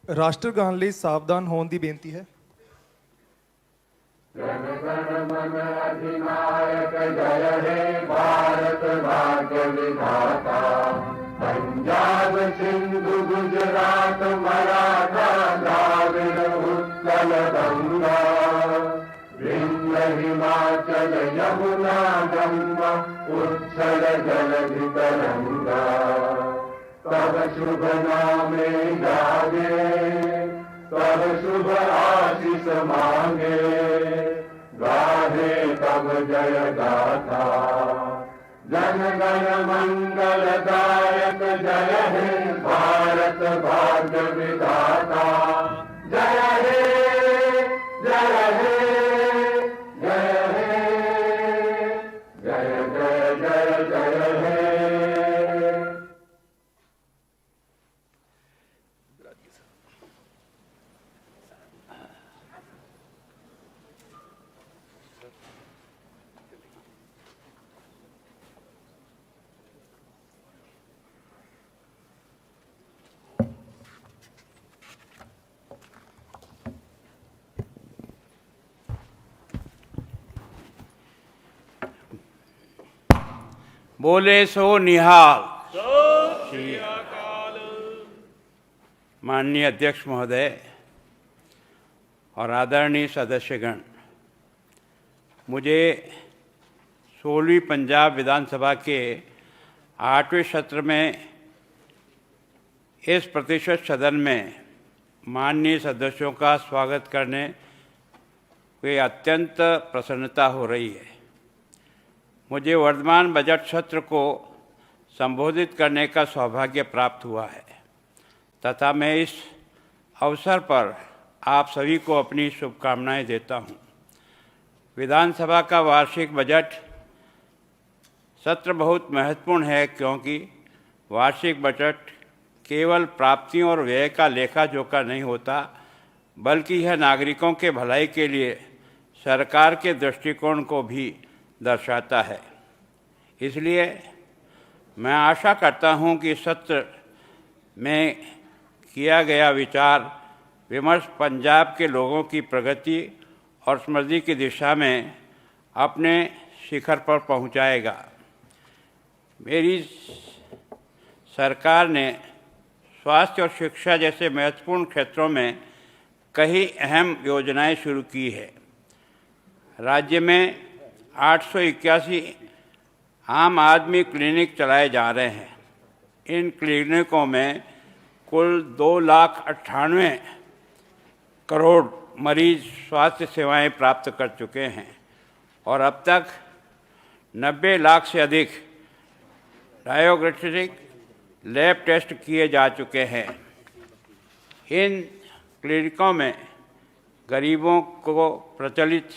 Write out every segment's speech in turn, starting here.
ਰਾਸ਼ਟਰਗਾਨ ਲਈ ਸਾਵਧਾਨ ਹੋਣ ਦੀ ਬੇਨਤੀ ਹੈ। जन गण मन अधिनायक जय हे भारत भाग्य विधाता। पंजाब सिंधु गुजरात मराठा द्राविड़ उत्कल गंगा। विंध्य हिमाचल यमुना गंगा उच्छल जलधि तरंगा। तब शुभ नामे जागे तब शुभ आशीष मांगे। गाहे तब जय गाथा। जन गण मंगल दायक जय हे भारत भाग्य विधाता। जय हे जय हे जय हे जय जय जय जय हे। बोले सो निहाल। माननीय अध्यक्ष महोदय और आदरणीय सदस्यगण, मुझे 16वीं पंजाब विधानसभा के 8वें सत्र में इस प्रतिष्ठित सदन में माननीय सदस्यों का स्वागत करने में अत्यंत प्रसन्नता हो रही है। मुझे वर्तमान बजट सत्र को संबोधित करने का सौभाग्य प्राप्त हुआ है तथा मैं इस अवसर पर आप सभी को अपनी शुभकामनाएं देता हूं। विधानसभा का वार्षिक बजट सत्र बहुत महत्वपूर्ण है क्योंकि वार्षिक बजट केवल प्राप्तियों और व्यय का लेखा जोखा नहीं होता, बल्कि यह नागरिकों के भलाई के लिए सरकार के दृष्टिकोण को भी दर्शाता है। इसलिए मैं आशा करता हूं कि सत्र में किया गया विचार विमर्श पंजाब के लोगों की प्रगति और समृद्धि की दिशा में अपने शिखर पर पहुंचाएगा। मेरी सरकार ने स्वास्थ्य और शिक्षा जैसे महत्वपूर्ण क्षेत्रों में कई अहम योजनाएं शुरू की है। राज्य में 881 आम आदमी क्लिनिक चलाए जा रहे हैं। इन क्लिनिकों में कुल 2,98 करोड़ मरीज स्वास्थ्य सेवाएं प्राप्त कर चुके हैं और अब तक 90 लाख से अधिक डायग्नोस्टिक लैब टेस्ट किए जा चुके हैं। इन क्लिनिकों में गरीबों को प्रचलित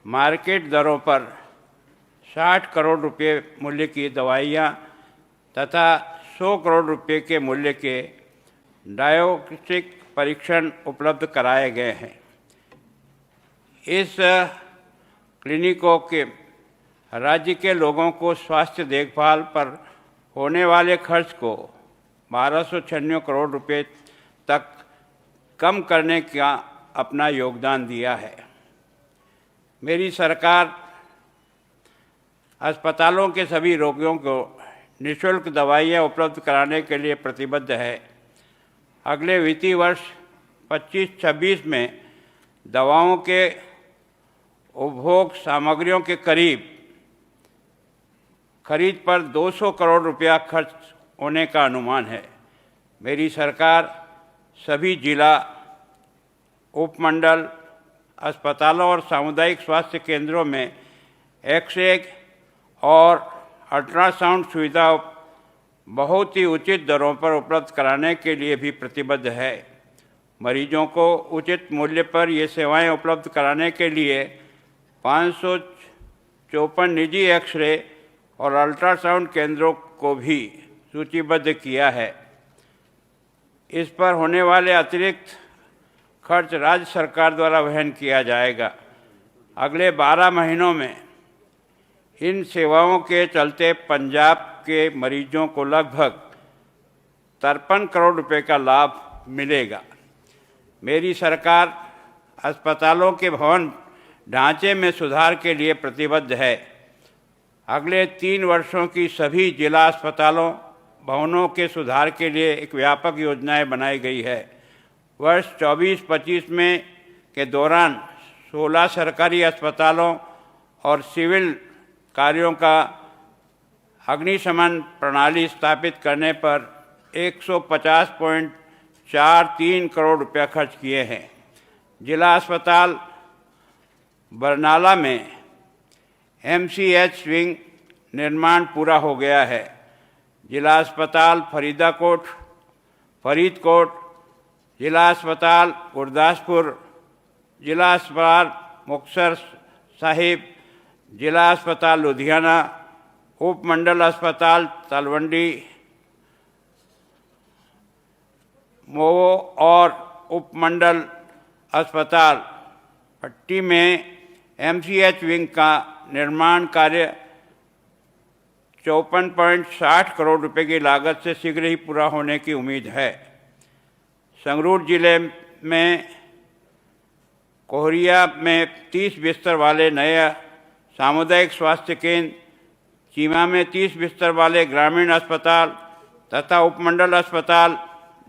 मार्केट दरों पर 60 करोड़ रुपए मूल्य की दवाइयाँ तथा 100 करोड़ रुपए के मूल्य के डायग्नोस्टिक परीक्षण उपलब्ध कराए गए हैं। इस क्लिनिकों के राज्य के लोगों को स्वास्थ्य देखभाल पर होने वाले खर्च को 1296 करोड़ रुपए तक कम करने का अपना योगदान दिया है। मेरी सरकार अस्पतालों के सभी रोगियों को निःशुल्क दवाइयाँ उपलब्ध कराने के लिए प्रतिबद्ध है। अगले वित्तीय वर्ष 25-26 में दवाओं के उपभोग सामग्रियों के खरीद पर 200 करोड़ रुपया खर्च होने का अनुमान है। मेरी सरकार सभी जिला, उपमंडल अस्पतालों और सामुदायिक स्वास्थ्य केंद्रों में एक्स-रे और अल्ट्रासाउंड सुविधा बहुत ही उचित दरों पर उपलब्ध कराने के लिए भी प्रतिबद्ध है। मरीजों को उचित मूल्य पर ये सेवाएं उपलब्ध कराने के लिए 554 निजी एक्स-रे और अल्ट्रासाउंड केंद्रों को भी सूचीबद्ध किया है। इस पर होने वाले अतिरिक्त खर्च राज्य सरकार द्वारा वहन किया जाएगा। अगले 12 महीनों में इन सेवाओं के चलते पंजाब के मरीजों को लगभग 53 करोड़ रुपए का लाभ मिलेगा। मेरी सरकार अस्पतालों के भवन ढांचे में सुधार के लिए प्रतिबद्ध है। अगले 3 वर्षों की सभी जिला अस्पतालों भवनों के सुधार के लिए एक व्यापक योजनाएं बनाई गई है। वर्ष 24-25 में के दौरान 16 सरकारी अस्पतालों और सिविल कार्यों का अग्निशमन प्रणाली स्थापित करने पर 150.43 करोड़ रुपया खर्च किए हैं। जिला अस्पताल बरनाला में MCH विंग निर्माण पूरा हो गया है। जिला अस्पताल फरीदकोट, जिला अस्पताल गुरदासपुर, जिला अस्पताल मुक्तसर साहिब, जिला अस्पताल लुधियाना, उपमंडल अस्पताल तलवंडी, मोवो और उपमंडल अस्पताल पट्टी में MCH विंग का निर्माण कार्य 54.60 करोड़ रुपए की लागत से शीघ्र ही पूरा होने की उम्मीद है। संगरूर जिले में कोहरिया में 30 बिस्तर वाले नए सामुदायिक स्वास्थ्य केंद्र, चीमा में 30 बिस्तर वाले ग्रामीण अस्पताल तथा उपमंडल अस्पताल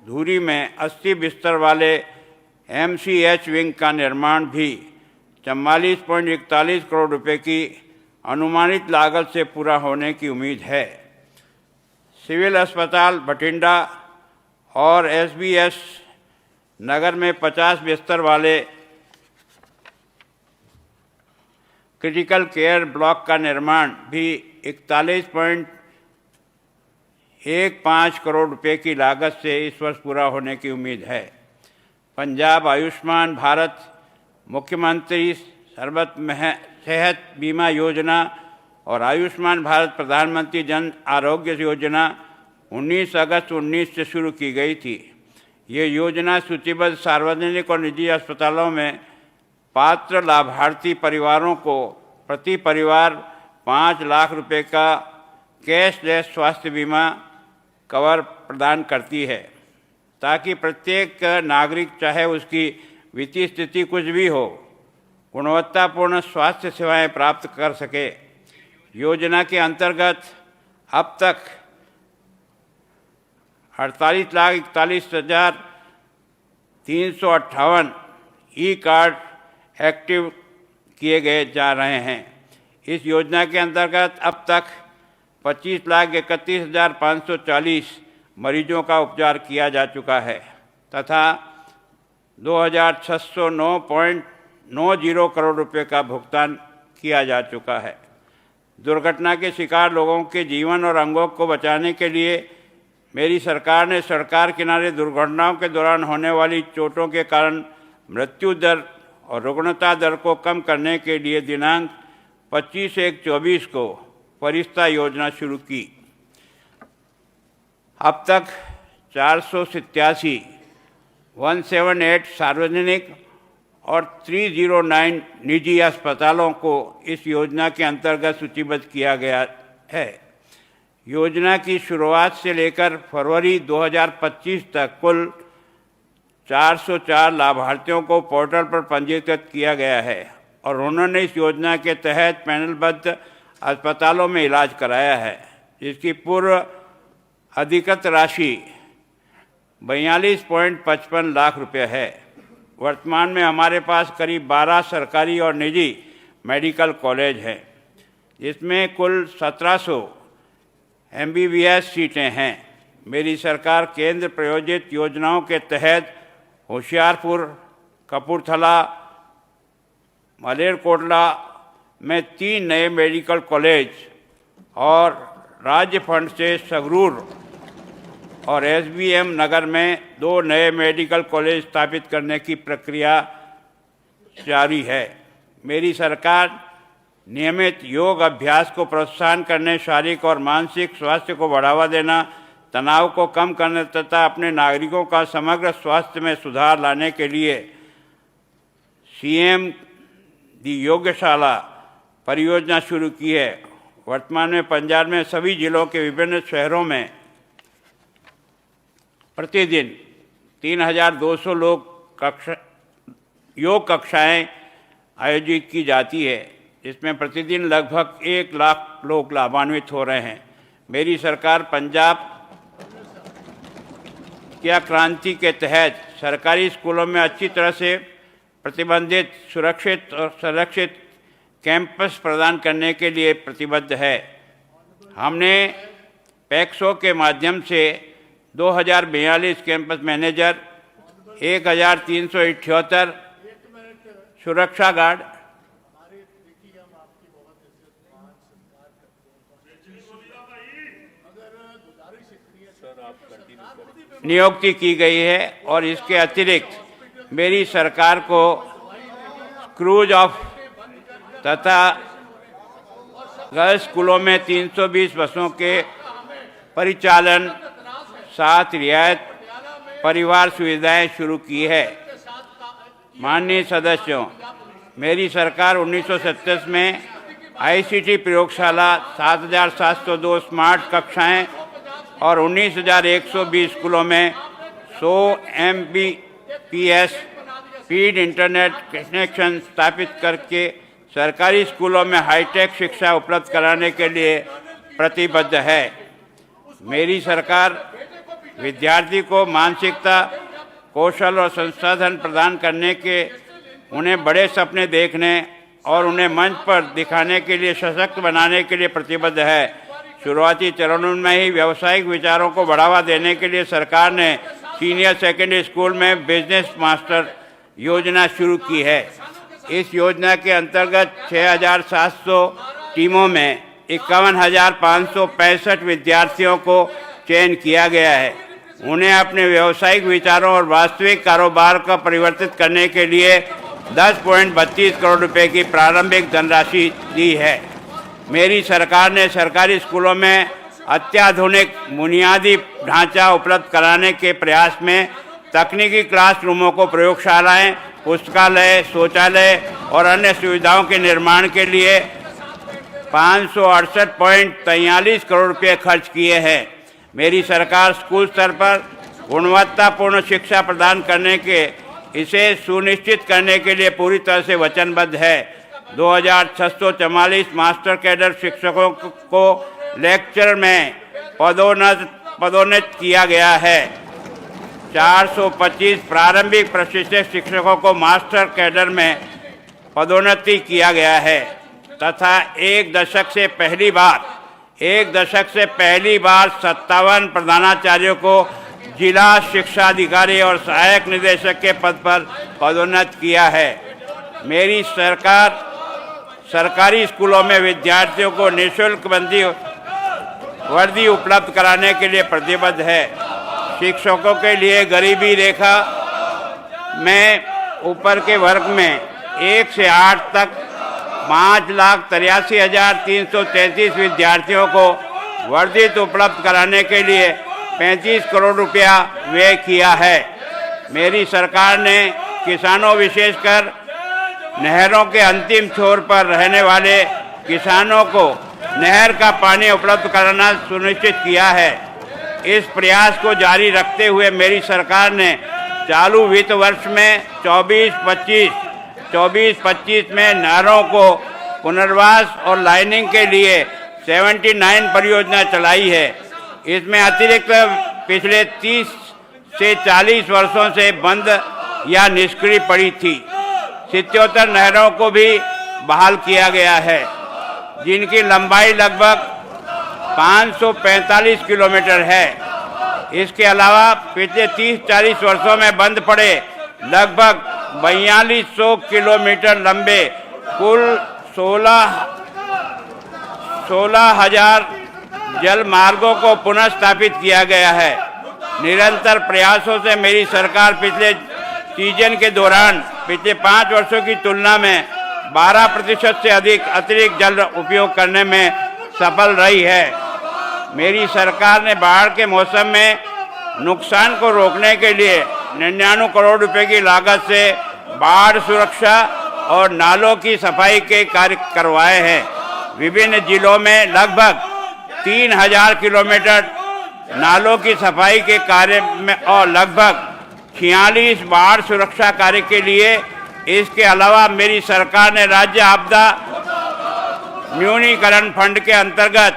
धूरी में 80 बिस्तर वाले MCH विंग का निर्माण भी 44.41 करोड़ रुपए की अनुमानित लागत से पूरा होने की उम्मीद है। सिविल अस्पताल बठिंडा और SBS नगर में 50 बिस्तर वाले क्रिटिकल केयर ब्लॉक का निर्माण भी 41.15 करोड़ रुपए की लागत से इस वर्ष पूरा होने की उम्मीद है। पंजाब आयुष्मान भारत मुख्यमंत्री सेहत बीमा योजना और आयुष्मान भारत प्रधानमंत्री जन आरोग्य योजना 19 अगस्त 19 से शुरू की गई थी। ये योजना सूचीबद्ध सार्वजनिक और निजी अस्पतालों में पात्र लाभार्थी परिवारों को प्रति परिवार 5 लाख रुपए का कैशलेस स्वास्थ्य बीमा कवर प्रदान करती है, ताकि प्रत्येक नागरिक, चाहे उसकी वित्तीय स्थिति कुछ भी हो, गुणवत्तापूर्ण स्वास्थ्य सेवाएं प्राप्त कर सके। योजना के अंतर्गत अब तक 48,41,358 ई कार्ड एक्टिव किए गए जा रहे हैं। इस योजना के अंतर्गत अब तक 25,31,540 मरीजों का उपचार किया जा चुका है तथा 2,609.90 करोड़ रुपए का भुगतान किया जा चुका है। दुर्घटना के शिकार लोगों के जीवन और अंगों को बचाने के लिए मेरी सरकार ने सड़क किनारे दुर्घटनाओं के दौरान होने वाली चोटों के कारण मृत्यु दर और रुग्णता दर को कम करने के लिए दिनांक 25/1/24 को फरिश्ता योजना शुरू की। अब तक 178 सार्वजनिक और 309 निजी अस्पतालों को इस योजना के अंतर्गत सूचीबद्ध किया गया है। योजना की शुरुआत से लेकर फरवरी 2025 तक कुल 404 लाभार्थियों को पोर्टल पर पंजीकृत किया गया है और उन्होंने इस योजना के तहत पैनलबद्ध अस्पतालों में इलाज कराया है, जिसकी पूर्व अधिकृत राशि 42.55 लाख रुपये है। वर्तमान में हमारे पास करीब 12 सरकारी और निजी मेडिकल कॉलेज हैं, जिसमें कुल 1700 MBBS सीटें हैं। मेरी सरकार केंद्र प्रायोजित योजनाओं के तहत होशियारपुर, कपूरथला, मलेरकोटला में 3 नए मेडिकल कॉलेज और राज्य फंड से संगरूर और SBM नगर में 2 नए मेडिकल कॉलेज स्थापित करने की प्रक्रिया जारी है। मेरी सरकार नियमित योग अभ्यास को प्रोत्साहन करने, शारीरिक और मानसिक स्वास्थ्य को बढ़ावा देना, तनाव को कम करने तथा अपने नागरिकों का समग्र स्वास्थ्य में सुधार लाने के लिए CM दी योगशाला परियोजना शुरू की है। वर्तमान में पंजाब में सभी जिलों के विभिन्न शहरों में प्रतिदिन 3,200 लोग योग कक्षाएं आयोजित की जाती है, जिसमें प्रतिदिन लगभग 1 लाख लोग लाभान्वित हो रहे हैं। मेरी सरकार पंजाब क्या क्रांति के तहत सरकारी स्कूलों में अच्छी तरह से प्रतिबंधित, सुरक्षित और संरक्षित कैंपस प्रदान करने के लिए प्रतिबद्ध है। हमने पैक्सो के माध्यम से 2042 कैंपस मैनेजर, 1378 सुरक्षा गार्ड, नियुक्ति की गई है और इसके अतिरिक्त मेरी सरकार को क्रूज ऑफ तथा गर्ल्स स्कूलों में 320 बसों के परिचालन, 7 रियायत परिवार सुविधाएं शुरू की है। माननीय सदस्यों, मेरी सरकार 1937 में आईसीटी प्रयोगशाला, 7,702 स्मार्ट कक्षाएं और 19,120 स्कूलों में 100 Mbps स्पीड इंटरनेट कनेक्शन स्थापित करके सरकारी स्कूलों में हाईटेक शिक्षा उपलब्ध कराने के लिए प्रतिबद्ध है। मेरी सरकार विद्यार्थी को मानसिकता, कौशल और संसाधन प्रदान करने के, उन्हें बड़े सपने देखने और उन्हें मंच पर दिखाने के लिए सशक्त बनाने के लिए प्रतिबद्ध है। शुरुआती चरणों में ही व्यावसायिक विचारों को बढ़ावा देने के लिए सरकार ने सीनियर सेकेंडरी स्कूल में बिजनेस मास्टर योजना शुरू की है। इस योजना के अंतर्गत 6,700 टीमों में 51,565 विद्यार्थियों को चयन किया गया है। उन्हें अपने व्यावसायिक विचारों और वास्तविक कारोबार को परिवर्तित करने के लिए 10.32 करोड़ रुपए की प्रारंभिक धनराशि दी है। मेरी सरकार ने सरकारी स्कूलों में अत्याधुनिक बुनियादी ढांचा उपलब्ध कराने के प्रयास में तकनीकी क्लासरूमों को प्रयोगशालाएं, पुस्तकालय, शौचालय और अन्य सुविधाओं के निर्माण के लिए 568.43 करोड़ रुपये खर्च किए हैं। मेरी सरकार स्कूल स्तर पर गुणवत्तापूर्ण शिक्षा प्रदान करने के इसे सुनिश्चित करने के लिए पूरी तरह से वचनबद्ध है। 2,644 मास्टर कैडर शिक्षकों को लेक्चर में पदोन्नत किया गया है। 425 प्रारंभिक प्रशिक्षित शिक्षकों को मास्टर कैडर में पदोन्नति किया गया है तथा एक दशक से पहली बार 57 प्रधानाचार्यों को जिला शिक्षा अधिकारी और सहायक निदेशक के पद पर पदोन्नत किया है। मेरी सरकार सरकारी स्कूलों में विद्यार्थियों को निःशुल्क वर्दी उपलब्ध कराने के लिए प्रतिबद्ध है। शिक्षकों के लिए गरीबी रेखा में ऊपर के वर्ग में 1 से 8 तक 5,83,333 विद्यार्थियों को वर्दित उपलब्ध कराने के लिए 35 करोड़ रुपया व्यय किया है। मेरी सरकार ने किसानों, विशेषकर नहरों के अंतिम छोर पर रहने वाले किसानों को नहर का पानी उपलब्ध कराना सुनिश्चित किया है। इस प्रयास को जारी रखते हुए मेरी सरकार ने चालू वित्त वर्ष में 24-25 में नहरों को पुनर्वास और लाइनिंग के लिए 79 परियोजना चलाई है। इसमें अतिरिक्त पिछले 30 से 40 वर्षों से बंद या निष्क्रिय पड़ी थी 77 नहरों को भी बहाल किया गया है, जिनकी लंबाई लगभग 545 किलोमीटर है। इसके अलावा पिछले 30-40 वर्षों में बंद पड़े लगभग 4200 किलोमीटर लंबे कुल 16,000 जल मार्गों को पुनः स्थापित किया गया है। निरंतर प्रयासों से मेरी सरकार पिछले सीजन के दौरान पिछले 5 वर्षों की तुलना में 12% से अधिक अतिरिक्त जल उपयोग करने में सफल रही है। मेरी सरकार ने बाढ़ के मौसम में नुकसान को रोकने के लिए 99 करोड़ रुपए की लागत से बाढ़ सुरक्षा और नालों की सफाई के कार्य करवाए हैं। विभिन्न जिलों में लगभग 3,000 किलोमीटर नालों की सफाई के कार्य में और लगभग 46 बाढ़ सुरक्षा कार्य के लिए। इसके अलावा मेरी सरकार ने राज्य आपदा न्यूनीकरण फंड के अंतर्गत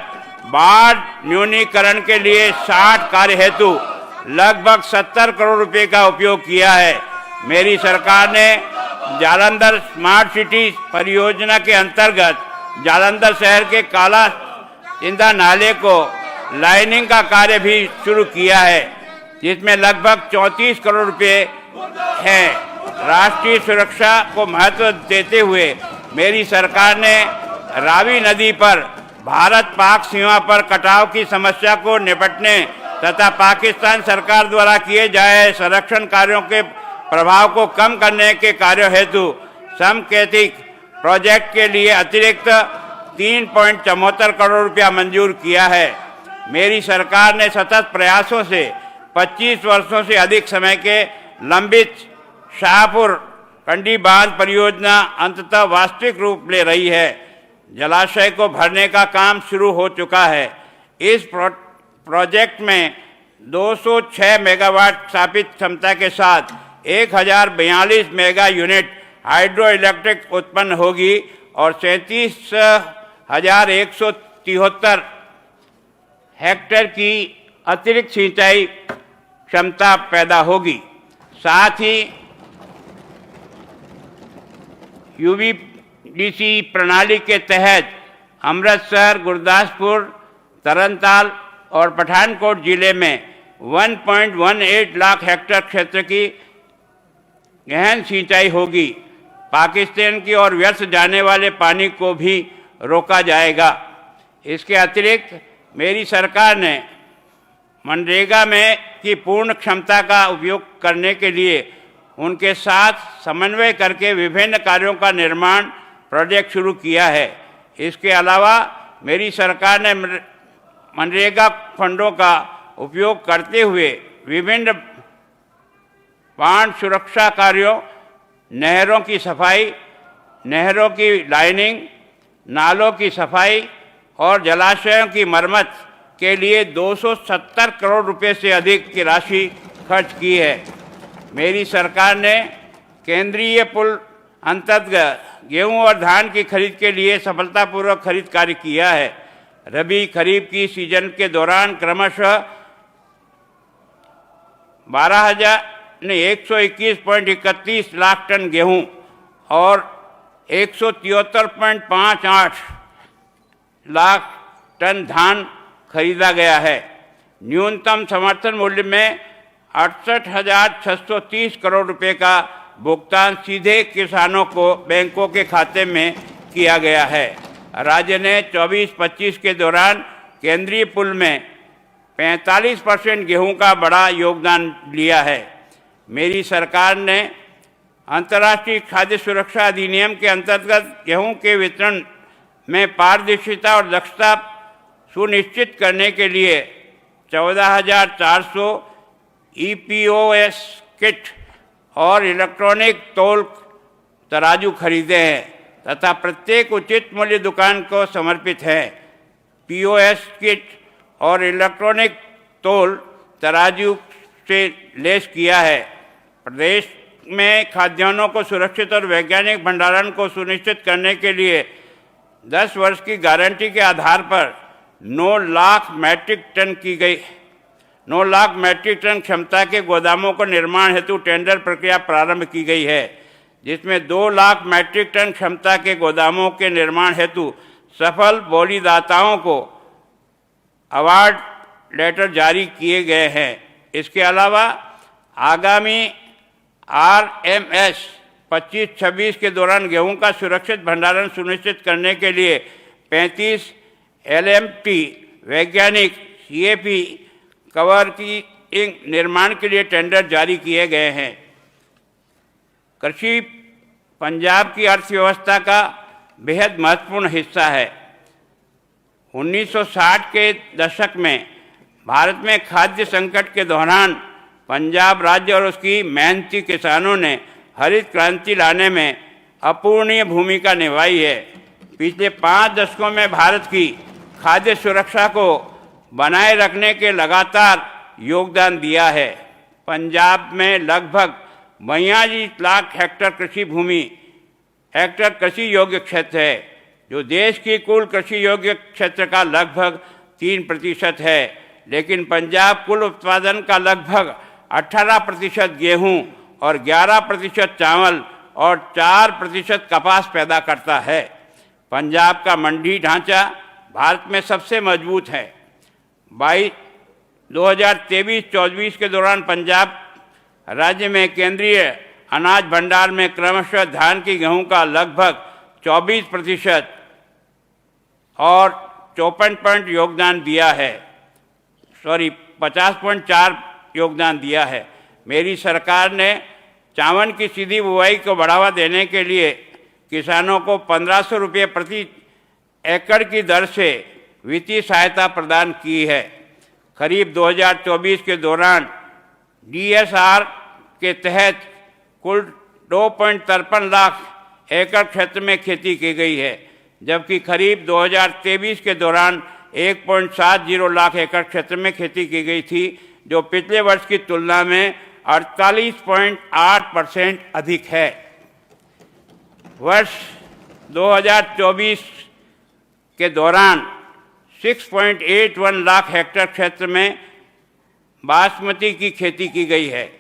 बाढ़ न्यूनीकरण के लिए 60 कार्य हेतु लगभग 70 करोड़ रुपए का उपयोग किया है। मेरी सरकार ने जालंधर स्मार्ट सिटी परियोजना के अंतर्गत जालंधर शहर के काला इंदा नाले को लाइनिंग का कार्य भी शुरू किया है, जिसमें लगभग 34 करोड़ रुपए हैं। राष्ट्रीय सुरक्षा को महत्व देते हुए मेरी सरकार ने रावी नदी पर भारत पाक सीमा पर कटाव की समस्या को निपटने तथा पाकिस्तान सरकार द्वारा किए जाए संरक्षण कार्यों के प्रभाव को कम करने के कार्यों हेतु समकैतिक प्रोजेक्ट के लिए अतिरिक्त 3.74 करोड़ रुपया मंजूर किया है। मेरी सरकार ने सतत प्रयासों से 25 वर्षों से अधिक समय के लंबित शाहपुर कंडी बांध परियोजना अंततः वास्तविक रूप ले रही है। जलाशय को भरने का काम शुरू हो चुका है। इस प्रोजेक्ट में 206 मेगावाट स्थापित क्षमता के साथ 1042 मेगा यूनिट हाइड्रो इलेक्ट्रिक उत्पन्न होगी और 37,173 हेक्टेयर की अतिरिक्त सिंचाई क्षमता पैदा होगी। साथ ही यूवीडीसी प्रणाली के तहत अमृतसर, गुरदासपुर, तरनताल और पठानकोट जिले में 1.18 लाख हेक्टेयर क्षेत्र की गहन सिंचाई होगी। पाकिस्तान की ओर व्यर्थ जाने वाले पानी को भी रोका जाएगा। इसके अतिरिक्त मेरी सरकार ने मनरेगा में की पूर्ण क्षमता का उपयोग करने के लिए उनके साथ समन्वय करके विभिन्न कार्यों का निर्माण प्रोजेक्ट शुरू किया है। इसके अलावा मेरी सरकार ने मनरेगा फंडों का उपयोग करते हुए विभिन्न बाढ़ सुरक्षा कार्यों, नहरों की सफाई, नहरों की लाइनिंग, नालों की सफाई और जलाशयों की मरम्मत के लिए 270 करोड़ रुपए से अधिक की राशि खर्च की है। मेरी सरकार ने केंद्रीय पुल अंतर्गत गेहूं और धान की खरीद के लिए सफलतापूर्वक खरीद कार्य किया है। रबी खरीफ की सीजन के दौरान क्रमशः 121.31 लाख टन गेहूं और 173.58 लाख टन धान खरीदा गया है। न्यूनतम समर्थन मूल्य में 68,630 करोड़ रुपए का भुगतान सीधे किसानों को बैंकों के खाते में किया गया है। राज्य ने 24-25 के दौरान केंद्रीय पुल में 45% गेहूं का बड़ा योगदान लिया है। मेरी सरकार ने अंतर्राष्ट्रीय खाद्य सुरक्षा अधिनियम के अंतर्गत गेहूं के वितरण में पारदर्शिता और दक्षता सुनिश्चित करने के लिए 14,400 EPOS किट और इलेक्ट्रॉनिक तौल तराजू खरीदे हैं तथा प्रत्येक उचित मूल्य दुकान को समर्पित है। POS किट और इलेक्ट्रॉनिक तौल तराजू से लेस किया है। प्रदेश में खाद्यान्नों को सुरक्षित और वैज्ञानिक भंडारण को सुनिश्चित करने के लिए 10 वर्ष की गारंटी के आधार पर 9 लाख मैट्रिक टन क्षमता के गोदामों को निर्माण हेतु टेंडर प्रक्रिया प्रारंभ की गई है, जिसमें 2 लाख मैट्रिक टन क्षमता के गोदामों के निर्माण हेतु सफल बोलीदाताओं को अवार्ड लेटर जारी किए गए हैं। इसके अलावा आगामी RMS 25-26 के दौरान गेहूं का सुरक्षित भंडारण सुनिश्चित करने के लिए 35 LMT वैज्ञानिक CAP कवर की निर्माण के लिए टेंडर जारी किए गए हैं। कृषि पंजाब की अर्थव्यवस्था का बेहद महत्वपूर्ण हिस्सा है। 1960 के दशक में भारत में खाद्य संकट के दौरान पंजाब राज्य और उसकी मेहनती किसानों ने हरित क्रांति लाने में अपूर्णीय भूमिका निभाई है। पिछले 5 दशकों में भारत की खाद्य सुरक्षा को बनाए रखने के लगातार योगदान दिया है। पंजाब में लगभग 42 लाख हेक्टर कृषि योग्य क्षेत्र है, जो देश की कुल कृषि योग्य क्षेत्र का लगभग 3% है। लेकिन पंजाब कुल उत्पादन का लगभग 18% गेहूं और 11% चावल और 4% कपास पैदा करता है। पंजाब का मंडी ढांचा भारत में सबसे मजबूत है। 2023-24 के दौरान पंजाब राज्य में केंद्रीय अनाज भंडार में क्रमशः धान की गेहूं का लगभग 24% और 50.4 योगदान दिया है। मेरी सरकार ने चावल की सीधी बुवाई को बढ़ावा देने के लिए किसानों को 1500 रुपये प्रति एकड़ की दर से वित्तीय सहायता प्रदान की है। खरीफ 2024 के दौरान DSR के तहत कुल 2.53 लाख एकड़ क्षेत्र में खेती की गई है, जबकि खरीफ 2023 के दौरान 1.70 लाख एकड़ क्षेत्र में खेती की गई थी, जो पिछले वर्ष की तुलना में 48.8% अधिक है। वर्ष 2024 के दौरान 6.81 लाख हेक्टेयर क्षेत्र में बासमती की खेती की गई है,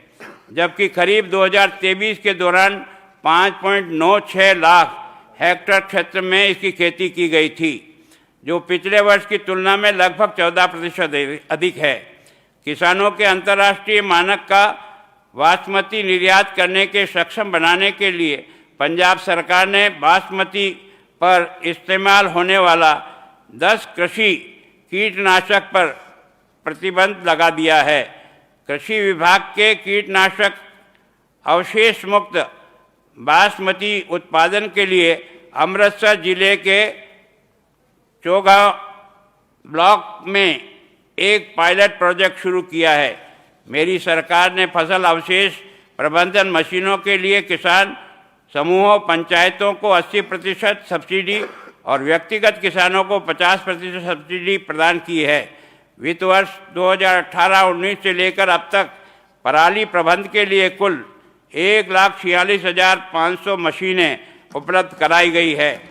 जबकि खरीफ 2023 के दौरान 5.96 लाख हेक्टेयर क्षेत्र में इसकी खेती की गई थी, जो पिछले वर्ष की तुलना में लगभग 14% अधिक है। किसानों के अंतर्राष्ट्रीय मानक का बासमती निर्यात करने के सक्षम बनाने के लिए पंजाब सरकार ने बासमती पर इस्तेमाल होने वाला 10 कृषि कीटनाशक पर प्रतिबंध लगा दिया है। कृषि विभाग के कीटनाशक अवशेष मुक्त बासमती उत्पादन के लिए अमृतसर जिले के चौगांव ब्लॉक में एक पायलट प्रोजेक्ट शुरू किया है। मेरी सरकार ने फसल अवशेष प्रबंधन मशीनों के लिए किसान समूहों, पंचायतों को 80% सब्सिडी और व्यक्तिगत किसानों को 50% सब्सिडी प्रदान की है। वित्त वर्ष 2018-19 से लेकर अब तक पराली प्रबंध के लिए कुल 1,46,500 मशीनें उपलब्ध कराई गई है।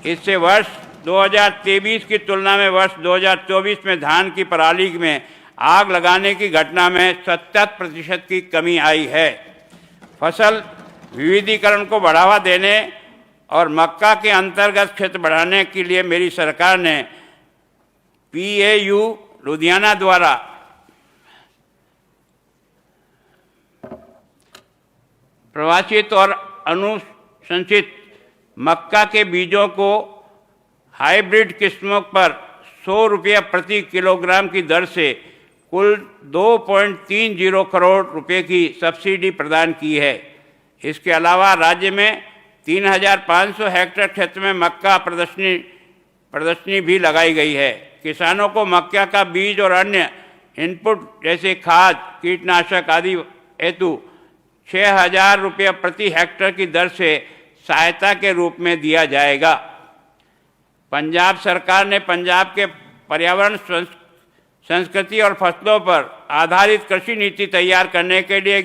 इससे वर्ष 2023 की तुलना में वर्ष 2024 में धान की पराली में आग लगाने की घटना में 70% की कमी आई है। फसल विविधीकरण को बढ़ावा देने और मक्का के अंतर्गत क्षेत्र बढ़ाने के लिए मेरी सरकार ने PAU लुधियाना द्वारा प्रवासित और अनुशंसित मक्का के बीजों को हाइब्रिड किस्मों पर 100 रुपये प्रति किलोग्राम की दर से कुल 2.30 करोड़ रुपए की सब्सिडी प्रदान की है। इसके अलावा राज्य में 3,500 हेक्टेयर क्षेत्र में मक्का प्रदर्शनी भी लगाई गई है। किसानों को मक्का का बीज और अन्य इनपुट जैसे खाद, कीटनाशक आदि हेतु 6,000 रुपये प्रति हेक्टेयर की दर से सहायता के रूप में दिया जाएगा। पंजाब सरकार ने पंजाब के पर्यावरण, संस्कृति और फसलों पर आधारित कृषि नीति तैयार करने के लिए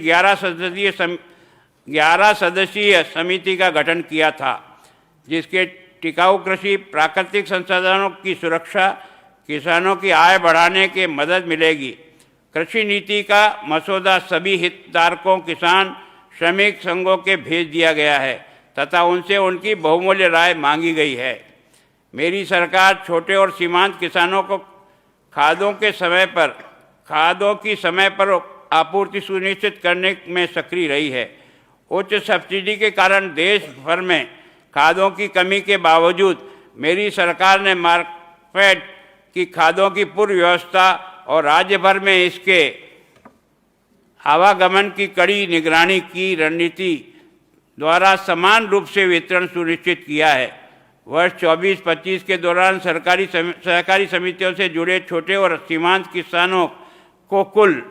11 सदस्यीय समिति का गठन किया था, जिसके टिकाऊ कृषि, प्राकृतिक संसाधनों की सुरक्षा, किसानों की आय बढ़ाने के मदद मिलेगी। कृषि नीति का मसौदा सभी हितधारकों, किसान, श्रमिक संघों के भेज दिया गया है तथा उनसे उनकी बहुमूल्य राय मांगी गई है। मेरी सरकार छोटे और सीमांत किसानों को खादों की समय पर आपूर्ति सुनिश्चित करने में सक्रिय रही है। उच्च सब्सिडी के कारण देश भर में खादों की कमी के बावजूद मेरी सरकार ने मार्केट की खादों की पूर्व व्यवस्था और राज्य भर में इसके आवागमन की कड़ी निगरानी की रणनीति द्वारा समान रूप से वितरण सुनिश्चित किया है। वर्ष 24-25 के दौरान सहकारी समितियों से जुड़े छोटे और सीमांत किसानों को कुल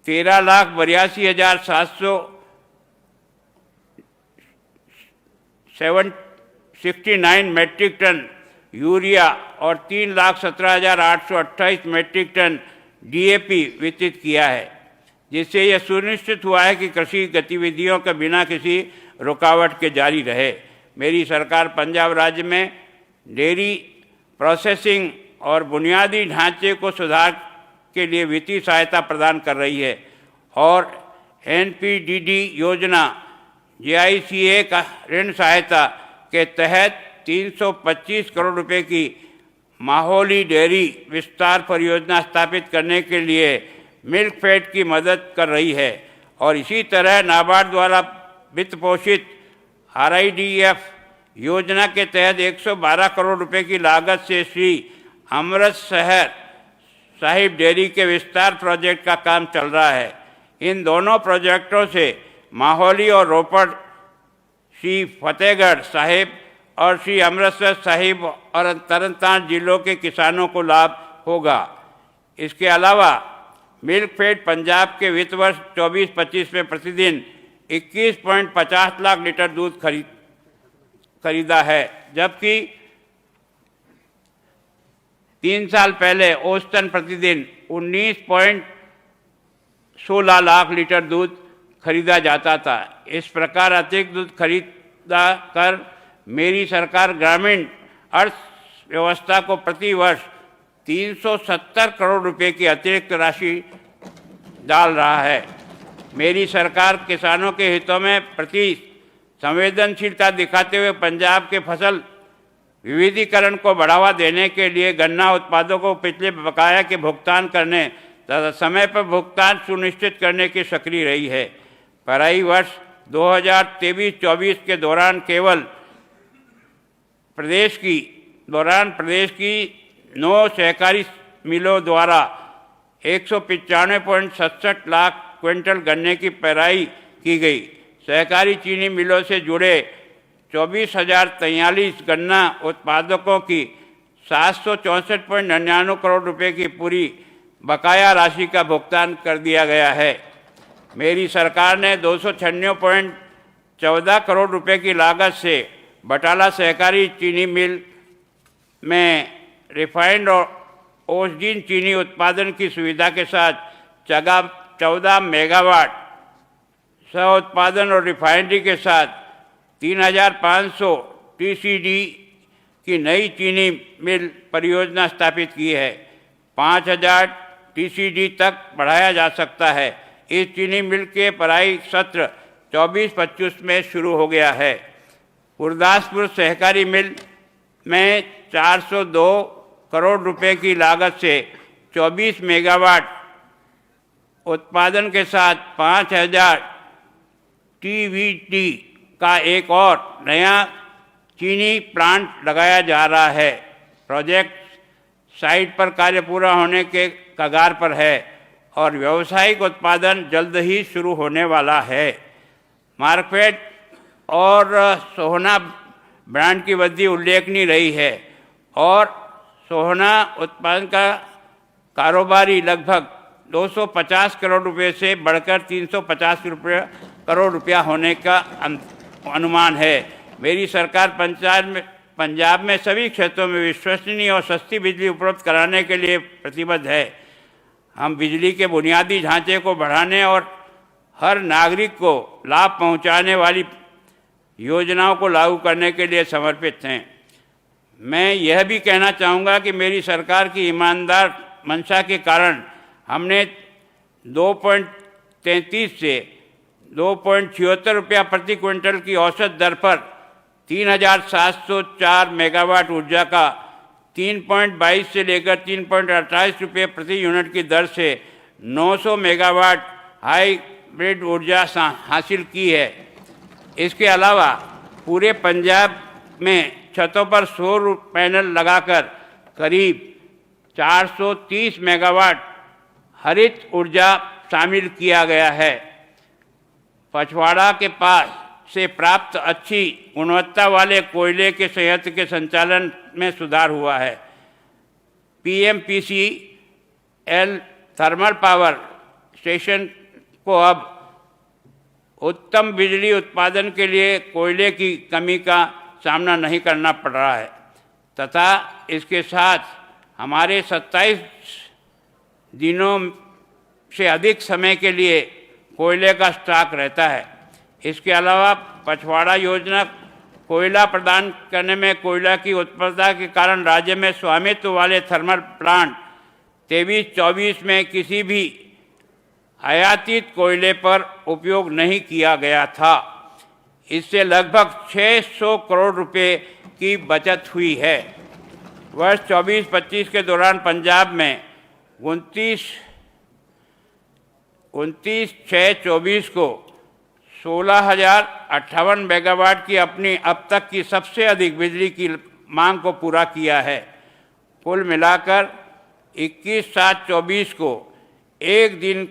13,82,769 मेट्रिक टन यूरिया और 3,17,828 मेट्रिक टन DAP वितरित किया है। जिससे यह सुनिश्चित हुआ है कि कृषि गतिविधियों के बिना किसी रुकावट के जारी रहे। मेरी सरकार पंजाब राज्य में डेयरी प्रोसेसिंग और बुनियादी ढांचे को सुधार के लिए वित्तीय सहायता प्रदान कर रही है और NPDD योजना JICA का ऋण सहायता के तहत 325 करोड़ रुपए की माहौली डेयरी विस्तार परियोजना स्थापित करने के लिए मिल्क फेड की मदद कर रही है और इसी तरह नाबार्ड द्वारा वित्त पोषित RIDF योजना के तहत 112 करोड़ रुपए की लागत से श्री अमृतसर साहिब डेयरी के विस्तार प्रोजेक्ट का काम चल रहा है। इन दोनों प्रोजेक्टों से माहौली और रोपड़, श्री फतेहगढ़ साहिब और श्री अमृतसर साहिब और तरनतारन जिलों के किसानों को लाभ होगा। इसके अलावा मिल्क फेड पंजाब के वित्त वर्ष 24-25 में प्रतिदिन 21.50 लाख लीटर दूध खरीदा है, जबकि 3 साल पहले औसतन प्रतिदिन 19.16 लाख लीटर दूध खरीदा जाता था। इस प्रकार अतिरिक्त दूध खरीदा कर मेरी सरकार ग्रामीण अर्थव्यवस्था को प्रति वर्ष 370 करोड़ रुपए की अतिरिक्त राशि डाल रहा है। मेरी सरकार किसानों के हितों में प्रति संवेदनशीलता दिखाते हुए पंजाब के फसल विविधीकरण को बढ़ावा देने के लिए गन्ना उत्पादकों को पिछले बकाया के भुगतान करने तथा समय पर भुगतान सुनिश्चित करने की सक्रिय रही है। पेराई वर्ष 2023-24 के दौरान केवल प्रदेश की 9 सहकारी मिलों द्वारा 195.67 लाख क्विंटल गन्ने की पेराई की गई। सहकारी चीनी मिलों से जुड़े 24,043 गन्ना उत्पादकों की 764.99 करोड़ रुपए की पूरी बकाया राशि का भुगतान कर दिया गया है। मेरी सरकार ने 296.14 करोड़ रुपए की लागत से बटाला सहकारी चीनी मिल में रिफाइंड और ओसडीन चीनी उत्पादन की सुविधा के साथ 14 मेगावाट सह उत्पादन और रिफाइनरी के साथ 3,500 TCD की नई चीनी मिल परियोजना स्थापित की है। 5,000 TCD तक बढ़ाया जा सकता है। इस चीनी मिल के पेराई सत्र 24-25 में शुरू हो गया है। गुरदासपुर सहकारी मिल में 402 करोड़ रुपए की लागत से 24 मेगावाट उत्पादन के साथ 5,000 TVD का एक और नया चीनी प्लांट लगाया जा रहा है। प्रोजेक्ट साइट पर कार्य पूरा होने के कगार पर है और व्यावसायिक उत्पादन जल्द ही शुरू होने वाला है। मार्केट और सोहना ब्रांड की वृद्धि उल्लेखनीय रही है और सोहना उत्पादन का कारोबारी लगभग 250 करोड़ रुपए से बढ़कर 350 करोड़ रुपया होने का अनुमान है। मेरी सरकार पंजाब में सभी क्षेत्रों में विश्वसनीय और सस्ती बिजली उपलब्ध कराने के लिए प्रतिबद्ध है। हम बिजली के बुनियादी ढांचे को बढ़ाने और हर नागरिक को लाभ पहुंचाने वाली योजनाओं को लागू करने के लिए समर्पित हैं। मैं यह भी कहना चाहूँगा कि मेरी सरकार की ईमानदार मंशा के कारण हमने 2.33 से 2.76 रुपया प्रति क्विंटल की औसत दर पर 3,704 मेगावाट ऊर्जा का 3.22 से लेकर 3.28 रुपये प्रति यूनिट की दर से 900 मेगावाट हाइब्रिड ऊर्जा हासिल की है। इसके अलावा पूरे पंजाब में छतों पर सौर पैनल लगाकर करीब 430 मेगावाट हरित ऊर्जा शामिल किया गया है। पचवाड़ा के पास से प्राप्त अच्छी गुणवत्ता वाले कोयले के संयंत्र के संचालन में सुधार हुआ है। PMPCL थर्मल पावर स्टेशन को अब उत्तम बिजली उत्पादन के लिए कोयले की कमी का सामना नहीं करना पड़ रहा है तथा इसके साथ हमारे 27 दिनों से अधिक समय के लिए कोयले का स्टॉक रहता है। इसके अलावा पछवाड़ा योजना कोयला प्रदान करने में कोयला की उत्पादकता के कारण राज्य में स्वामित्व वाले थर्मल प्लांट 23-24 में किसी भी आयातित कोयले पर उपयोग नहीं किया गया था। इससे लगभग 600 करोड़ रुपए की बचत हुई है। वर्ष 24-25 के दौरान पंजाब में 29/6/24 को 16,058 मेगावाट की अपनी अब तक की सबसे अधिक बिजली की मांग को पूरा किया है। कुल मिलाकर 21/7/24 को एक दिन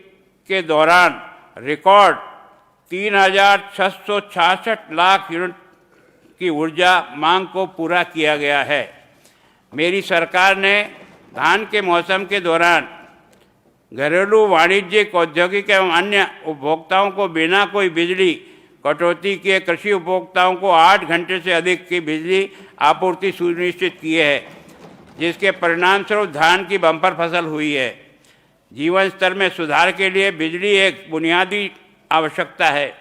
के दौरान रिकॉर्ड 3,666 लाख यूनिट की ऊर्जा मांग को पूरा किया गया है। मेरी सरकार ने धान के मौसम के दौरान घरेलू, वाणिज्यिक, औद्योगिक एवं अन्य उपभोक्ताओं को बिना कोई बिजली कटौती किए कृषि उपभोक्ताओं को 8 घंटे से अधिक की बिजली आपूर्ति सुनिश्चित की है, जिसके परिणामस्वरूप धान की बम्पर फसल हुई है। जीवन स्तर में सुधार के लिए बिजली एक बुनियादी आवश्यकता है।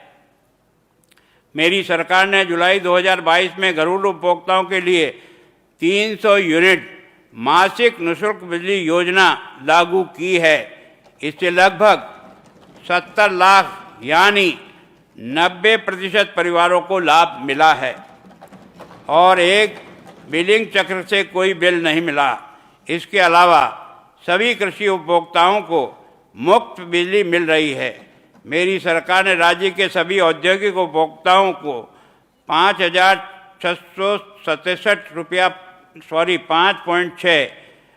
मेरी सरकार ने जुलाई 2022 में घरेलू उपभोक्ताओं के लिए 300 यूनिट मासिक निःशुल्क बिजली योजना लागू की है। इससे लगभग 70 लाख यानी 90% परिवारों को लाभ मिला है और एक बिलिंग चक्र से कोई बिल नहीं मिला। इसके अलावा सभी कृषि उपभोक्ताओं को मुफ्त बिजली मिल रही है। मेरी सरकार ने राज्य के सभी औद्योगिक उपभोक्ताओं को 5,667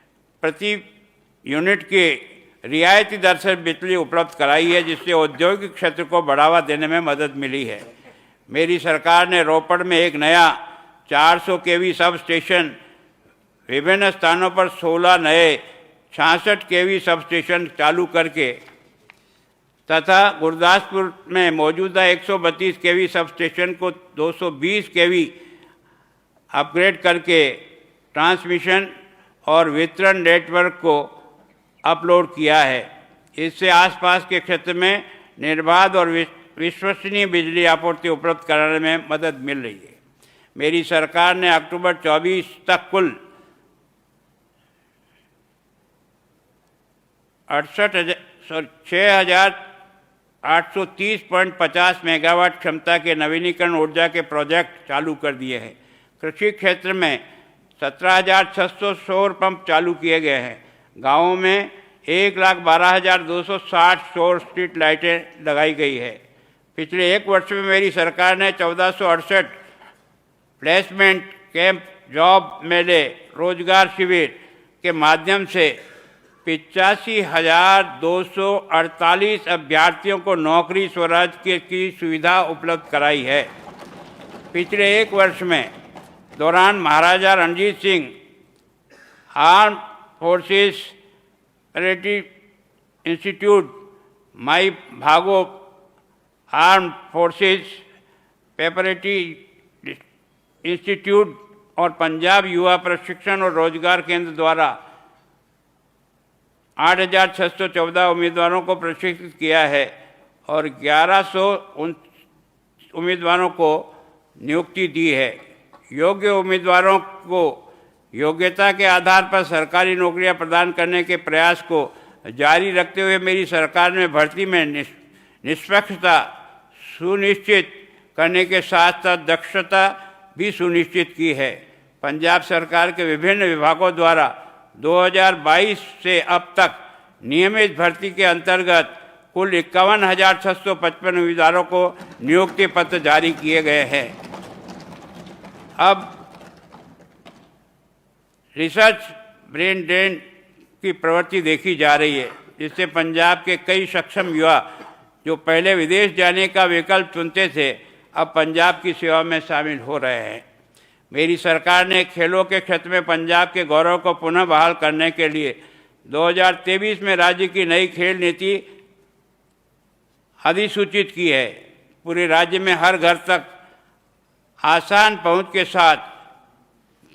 प्रति यूनिट के रियायती दर से बिजली उपलब्ध कराई है, जिससे औद्योगिक क्षेत्र को बढ़ावा देने में मदद मिली है। मेरी सरकार ने रोपड़ में एक नया 400 केवी सब स्टेशन, विभिन्न स्थानों पर 16 नए 66 केवी सब स्टेशन चालू करके तथा गुरदासपुर में मौजूदा 132 केवी सब स्टेशन को 220 केवी अपग्रेड करके ट्रांसमिशन और वितरण नेटवर्क को अपलोड किया है। इससे आसपास के क्षेत्र में निर्बाध और विश्वसनीय बिजली आपूर्ति उपलब्ध कराने में मदद मिल रही है। मेरी सरकार ने अक्टूबर 24 तक कुल 6,830.50 मेगावाट क्षमता के नवीनीकरण ऊर्जा के प्रोजेक्ट चालू कर दिए हैं। कृषि क्षेत्र में 17,600 सौर पंप चालू किए गए हैं। गाँवों में 1,12,260 सौर स्ट्रीट लाइटें लगाई गई है। पिछले एक वर्ष में मेरी सरकार ने 1468 प्लेसमेंट कैंप, जॉब मेले, रोजगार शिविर के माध्यम से 85,248 अभ्यर्थियों को नौकरी स्वरोजगार की सुविधा उपलब्ध कराई है। पिछले एक वर्ष में दौरान Maharaja Ranjit Singh arm forces preparatory institute, Mai Bhago arm forces preparatory institute और पंजाब युवा प्रशिक्षण और रोजगार केंद्र द्वारा 8,614 उम्मीदवारों को प्रशिक्षित किया है और 1,100 उम्मीदवारों को नियुक्ति दी है। योग्य उम्मीदवारों को योग्यता के आधार पर सरकारी नौकरियां प्रदान करने के प्रयास को जारी रखते हुए मेरी सरकार ने भर्ती में निष्पक्षता सुनिश्चित करने के साथ साथ दक्षता भी सुनिश्चित की है। पंजाब सरकार के विभिन्न विभागों द्वारा 2022 से अब तक नियमित भर्ती के अंतर्गत कुल 51,655 उम्मीदवारों को नियुक्ति पत्र जारी किए गए हैं। अब रिसर्च ब्रेन ड्रेन की प्रवृत्ति देखी जा रही है, जिससे पंजाब के कई सक्षम युवा जो पहले विदेश जाने का विकल्प चुनते थे, अब पंजाब की सेवा में शामिल हो रहे हैं। मेरी सरकार ने खेलों के क्षेत्र में पंजाब के गौरव को पुनः बहाल करने के लिए 2023 में राज्य की नई खेल नीति अधिसूचित की है। पूरे राज्य में हर घर तक आसान पहुंच के साथ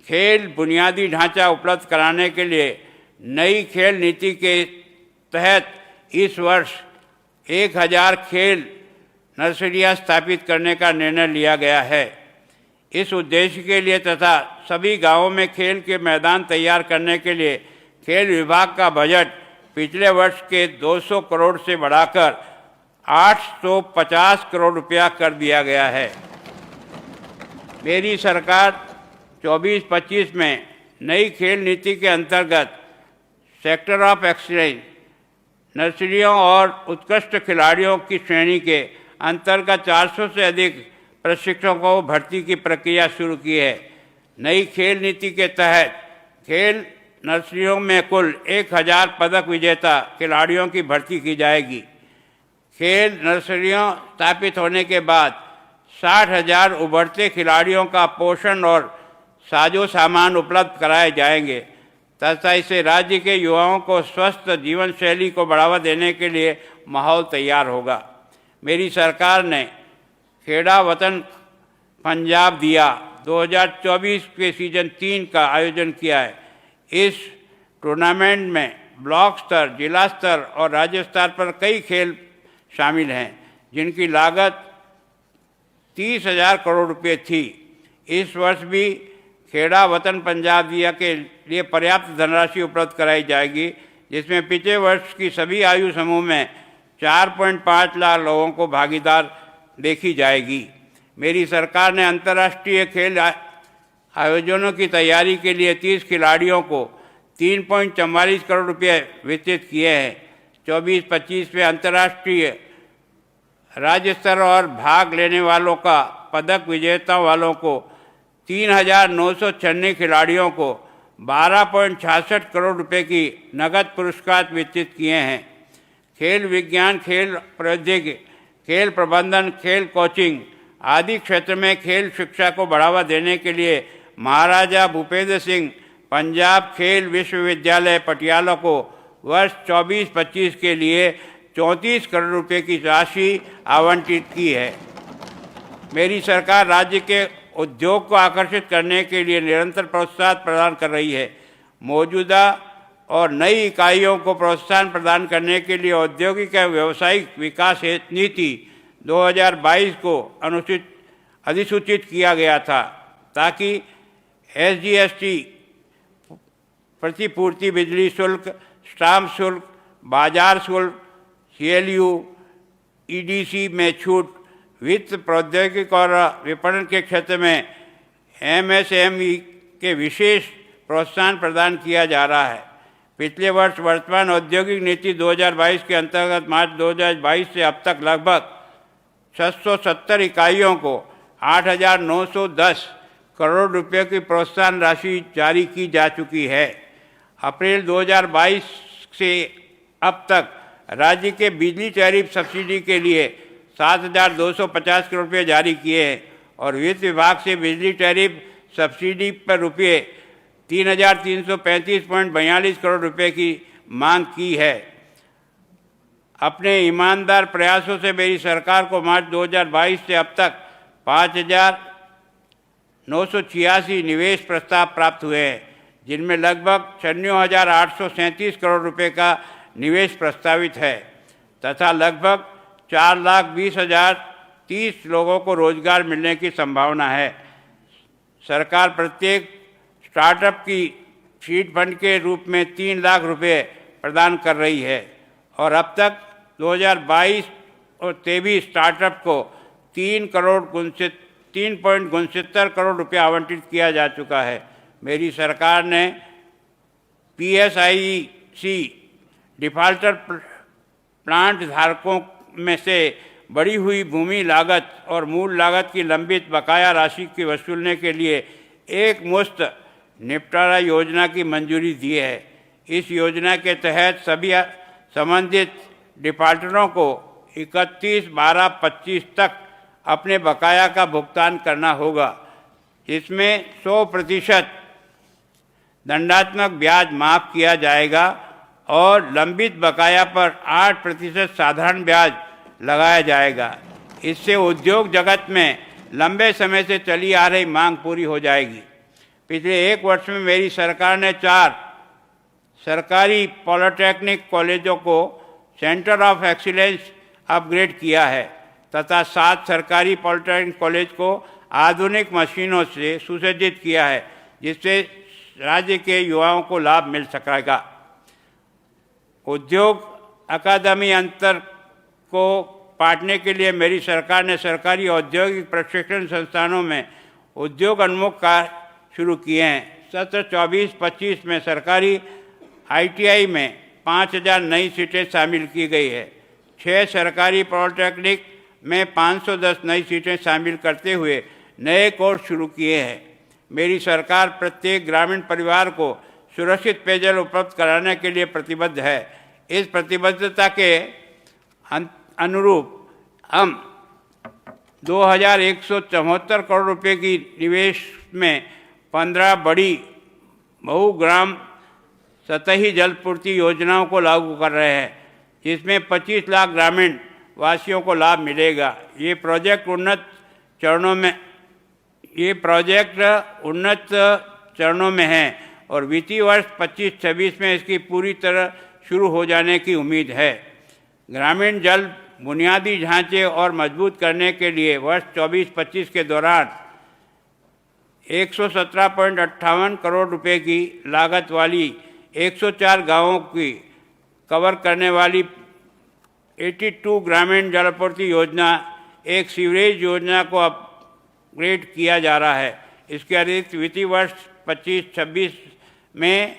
खेल बुनियादी ढांचा उपलब्ध कराने के लिए नई खेल नीति के तहत इस वर्ष 1000 खेल नर्सरियां स्थापित करने का निर्णय लिया गया है। इस उद्देश्य के लिए तथा सभी गांवों में खेल के मैदान तैयार करने के लिए खेल विभाग का बजट पिछले वर्ष के 200 करोड़ से बढ़ाकर 850 करोड़ रुपया कर दिया गया है। मेरी सरकार 24-25 में नई खेल नीति के अंतर्गत सेक्टर ऑफ एक्सीलेंस नर्सरियों और उत्कृष्ट खिलाड़ियों की श्रेणी के अंतर्गत 400 से अधिक प्रशिक्षकों को भर्ती की प्रक्रिया शुरू की है। नई खेल नीति के तहत खेल नर्सरियों में कुल 1000 पदक विजेता खिलाड़ियों की भर्ती की जाएगी। खेल नर्सरियों स्थापित होने के बाद 60,000 उभरते खिलाड़ियों का पोषण और साजो सामान उपलब्ध कराए जाएंगे तथा इससे राज्य के युवाओं को स्वस्थ जीवन शैली को बढ़ावा देने के लिए माहौल तैयार होगा। मेरी सरकार ने खेड़ा वतन पंजाब दिया 2024 के सीजन 3 का आयोजन किया है। इस टूर्नामेंट में ब्लॉक स्तर, जिला स्तर और राज्य स्तर पर कई खेल शामिल हैं जिनकी लागत 30,000 करोड़ रुपये थी। इस वर्ष भी खेड़ा वतन पंजाब दिया के लिए पर्याप्त धनराशि उपलब्ध कराई जाएगी, जिसमें पिछले वर्ष की सभी आयु समूह में 4.5 लाख लोगों को भागीदार देखी जाएगी। मेरी सरकार ने अंतर्राष्ट्रीय खेल आयोजनों की तैयारी के लिए 30 खिलाड़ियों को 3.44 करोड़ रुपये वितरित किए हैं। 24-25 में अंतर्राष्ट्रीय राज्य स्तर और भाग लेने वालों का पदक विजेताओं वालों को 3,996 खिलाड़ियों को 12.66 करोड़ रुपए की नगद पुरस्कार वितरित किए हैं। खेल विज्ञान, खेल प्रौद्योगिकी, खेल प्रबंधन, खेल कोचिंग आदि क्षेत्र में खेल शिक्षा को बढ़ावा देने के लिए महाराजा भूपेंद्र सिंह पंजाब खेल विश्वविद्यालय पटियाला को वर्ष 24-25 के लिए 34 करोड़ रुपए की राशि आवंटित की है। मेरी सरकार राज्य के उद्योग को आकर्षित करने के लिए निरंतर प्रोत्साहन प्रदान कर रही है। मौजूदा और नई इकाइयों को प्रोत्साहन प्रदान करने के लिए औद्योगिक एवं व्यावसायिक विकास नीति 2022 को अधिसूचित किया गया था ताकि SGST प्रतिपूर्ति, बिजली शुल्क, स्टाम्प शुल्क, बाजार शुल्क, CLU, EDC में छूट, वित्त, प्रौद्योगिकी और विपणन के क्षेत्र में MSME के विशेष प्रोत्साहन प्रदान किया जा रहा है। पिछले वर्ष वर्तमान औद्योगिक नीति 2022 के अंतर्गत मार्च 2022 से अब तक लगभग 670 इकाइयों को 8,910 करोड़ रुपये की प्रोत्साहन राशि जारी की जा चुकी है। अप्रैल 2022 से अब तक राज्य के बिजली टैरिफ सब्सिडी के लिए 7,250 करोड़ रुपये जारी किए हैं और वित्त विभाग से बिजली टैरिफ सब्सिडी पर रुपये 3,335.42 करोड़ रुपये की मांग की है। अपने ईमानदार प्रयासों से मेरी सरकार को मार्च 2022 से अब तक 5,986 निवेश प्रस्ताव प्राप्त हुए हैं, जिनमें लगभग 96,837 करोड़ रुपये का निवेश प्रस्तावित है तथा लगभग 4,20,030 लोगों को रोजगार मिलने की संभावना है। सरकार प्रत्येक स्टार्टअप की सीड फंड के रूप में 3 लाख रुपए प्रदान कर रही है और अब तक 2022 और 23 स्टार्टअप को 3.69 करोड़ रुपये आवंटित किया जा चुका है। मेरी सरकार ने PSIC डिफाल्टर प्लांट धारकों में से बढ़ी हुई भूमि लागत और मूल लागत की लंबित बकाया राशि की वसूलने के लिए एक मुश्त निपटारा योजना की मंजूरी दी है। इस योजना के तहत सभी संबंधित डिफाल्टरों को 31/12/25 तक अपने बकाया का भुगतान करना होगा। इसमें 100% दंडात्मक ब्याज माफ किया जाएगा और लंबित बकाया पर 8% साधारण ब्याज लगाया जाएगा। इससे उद्योग जगत में लंबे समय से चली आ रही मांग पूरी हो जाएगी। पिछले 1 वर्ष में मेरी सरकार ने 4 सरकारी पॉलिटेक्निक कॉलेजों को सेंटर ऑफ एक्सीलेंस अपग्रेड किया है तथा 7 सरकारी पॉलिटेक्निक कॉलेज को आधुनिक मशीनों से सुसज्जित किया है, जिससे राज्य के युवाओं को लाभ मिल सकेगा। उद्योग अकादमी अंतर को पाटने के लिए मेरी सरकार ने सरकारी औद्योगिक प्रशिक्षण संस्थानों में उद्योग उन्मुख कार्य शुरू किए हैं। सत्र 24-25 में सरकारी ITI में 5000 नई सीटें शामिल की गई है। 6 सरकारी पॉलिटेक्निक में 510 नई सीटें शामिल करते हुए नए कोर्स शुरू किए हैं। मेरी सरकार प्रत्येक ग्रामीण परिवार को सुरक्षित पेयजल उपलब्ध कराने के लिए प्रतिबद्ध है। इस प्रतिबद्धता के अनुरूप हम 2174 करोड़ रुपए की निवेश में 15 बड़ी बहुग्राम सतही जलपूर्ति योजनाओं को लागू कर रहे हैं, जिसमें 25 लाख ग्रामीण वासियों को लाभ मिलेगा। ये प्रोजेक्ट उन्नत चरणों में हैं और वित्तीय वर्ष 25-26 में इसकी पूरी तरह शुरू हो जाने की उम्मीद है। ग्रामीण जल बुनियादी ढांचे और मजबूत करने के लिए वर्ष 24-25 के दौरान 117.58 करोड़ रुपए की लागत वाली 104 गांवों की कवर करने वाली 82 ग्रामीण जलापूर्ति योजना, एक सीवरेज योजना को अपग्रेड किया जा रहा है। इसके अतिरिक्त वित्तीय वर्ष 25-26 में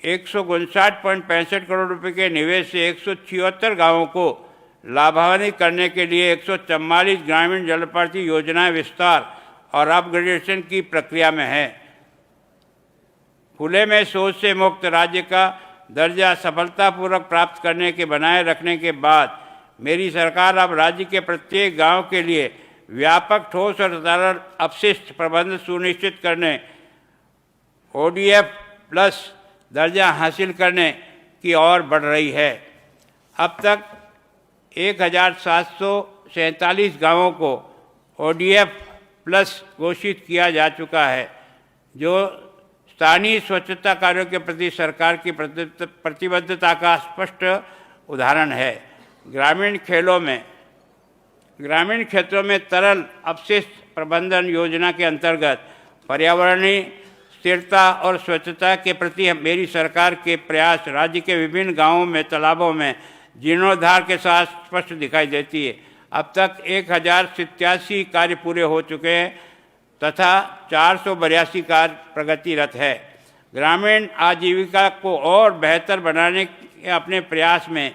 159.65 करोड़ रुपए के निवेश से 176 गांवों को लाभान्वित करने के लिए 144 ग्रामीण जलापूर्ति योजनाएं विस्तार और अपग्रेडेशन की प्रक्रिया में है। खुले में शौच से मुक्त राज्य का दर्जा सफलतापूर्वक प्राप्त करने के बनाए रखने के बाद मेरी सरकार अब राज्य के प्रत्येक गांव के लिए व्यापक ठोस और तरल अपशिष्ट प्रबंधन सुनिश्चित करने ODF प्लस दर्जा हासिल करने की ओर बढ़ रही है। अब तक 1747 गांवों को ODF प्लस घोषित किया जा चुका है, जो स्थानीय स्वच्छता कार्यों के प्रति सरकार की प्रतिबद्धता का स्पष्ट उदाहरण है। ग्रामीण क्षेत्रों में तरल अपशिष्ट प्रबंधन योजना के अंतर्गत पर्यावरणीय स्थिरता और स्वच्छता के प्रति मेरी सरकार के प्रयास राज्य के विभिन्न गांवों में तालाबों में जीर्णोद्धार के साथ स्पष्ट दिखाई देती है। अब तक 1087 कार्य पूरे हो चुके हैं तथा 482 कार्य प्रगतिरत है। ग्रामीण आजीविका को और बेहतर बनाने के अपने प्रयास में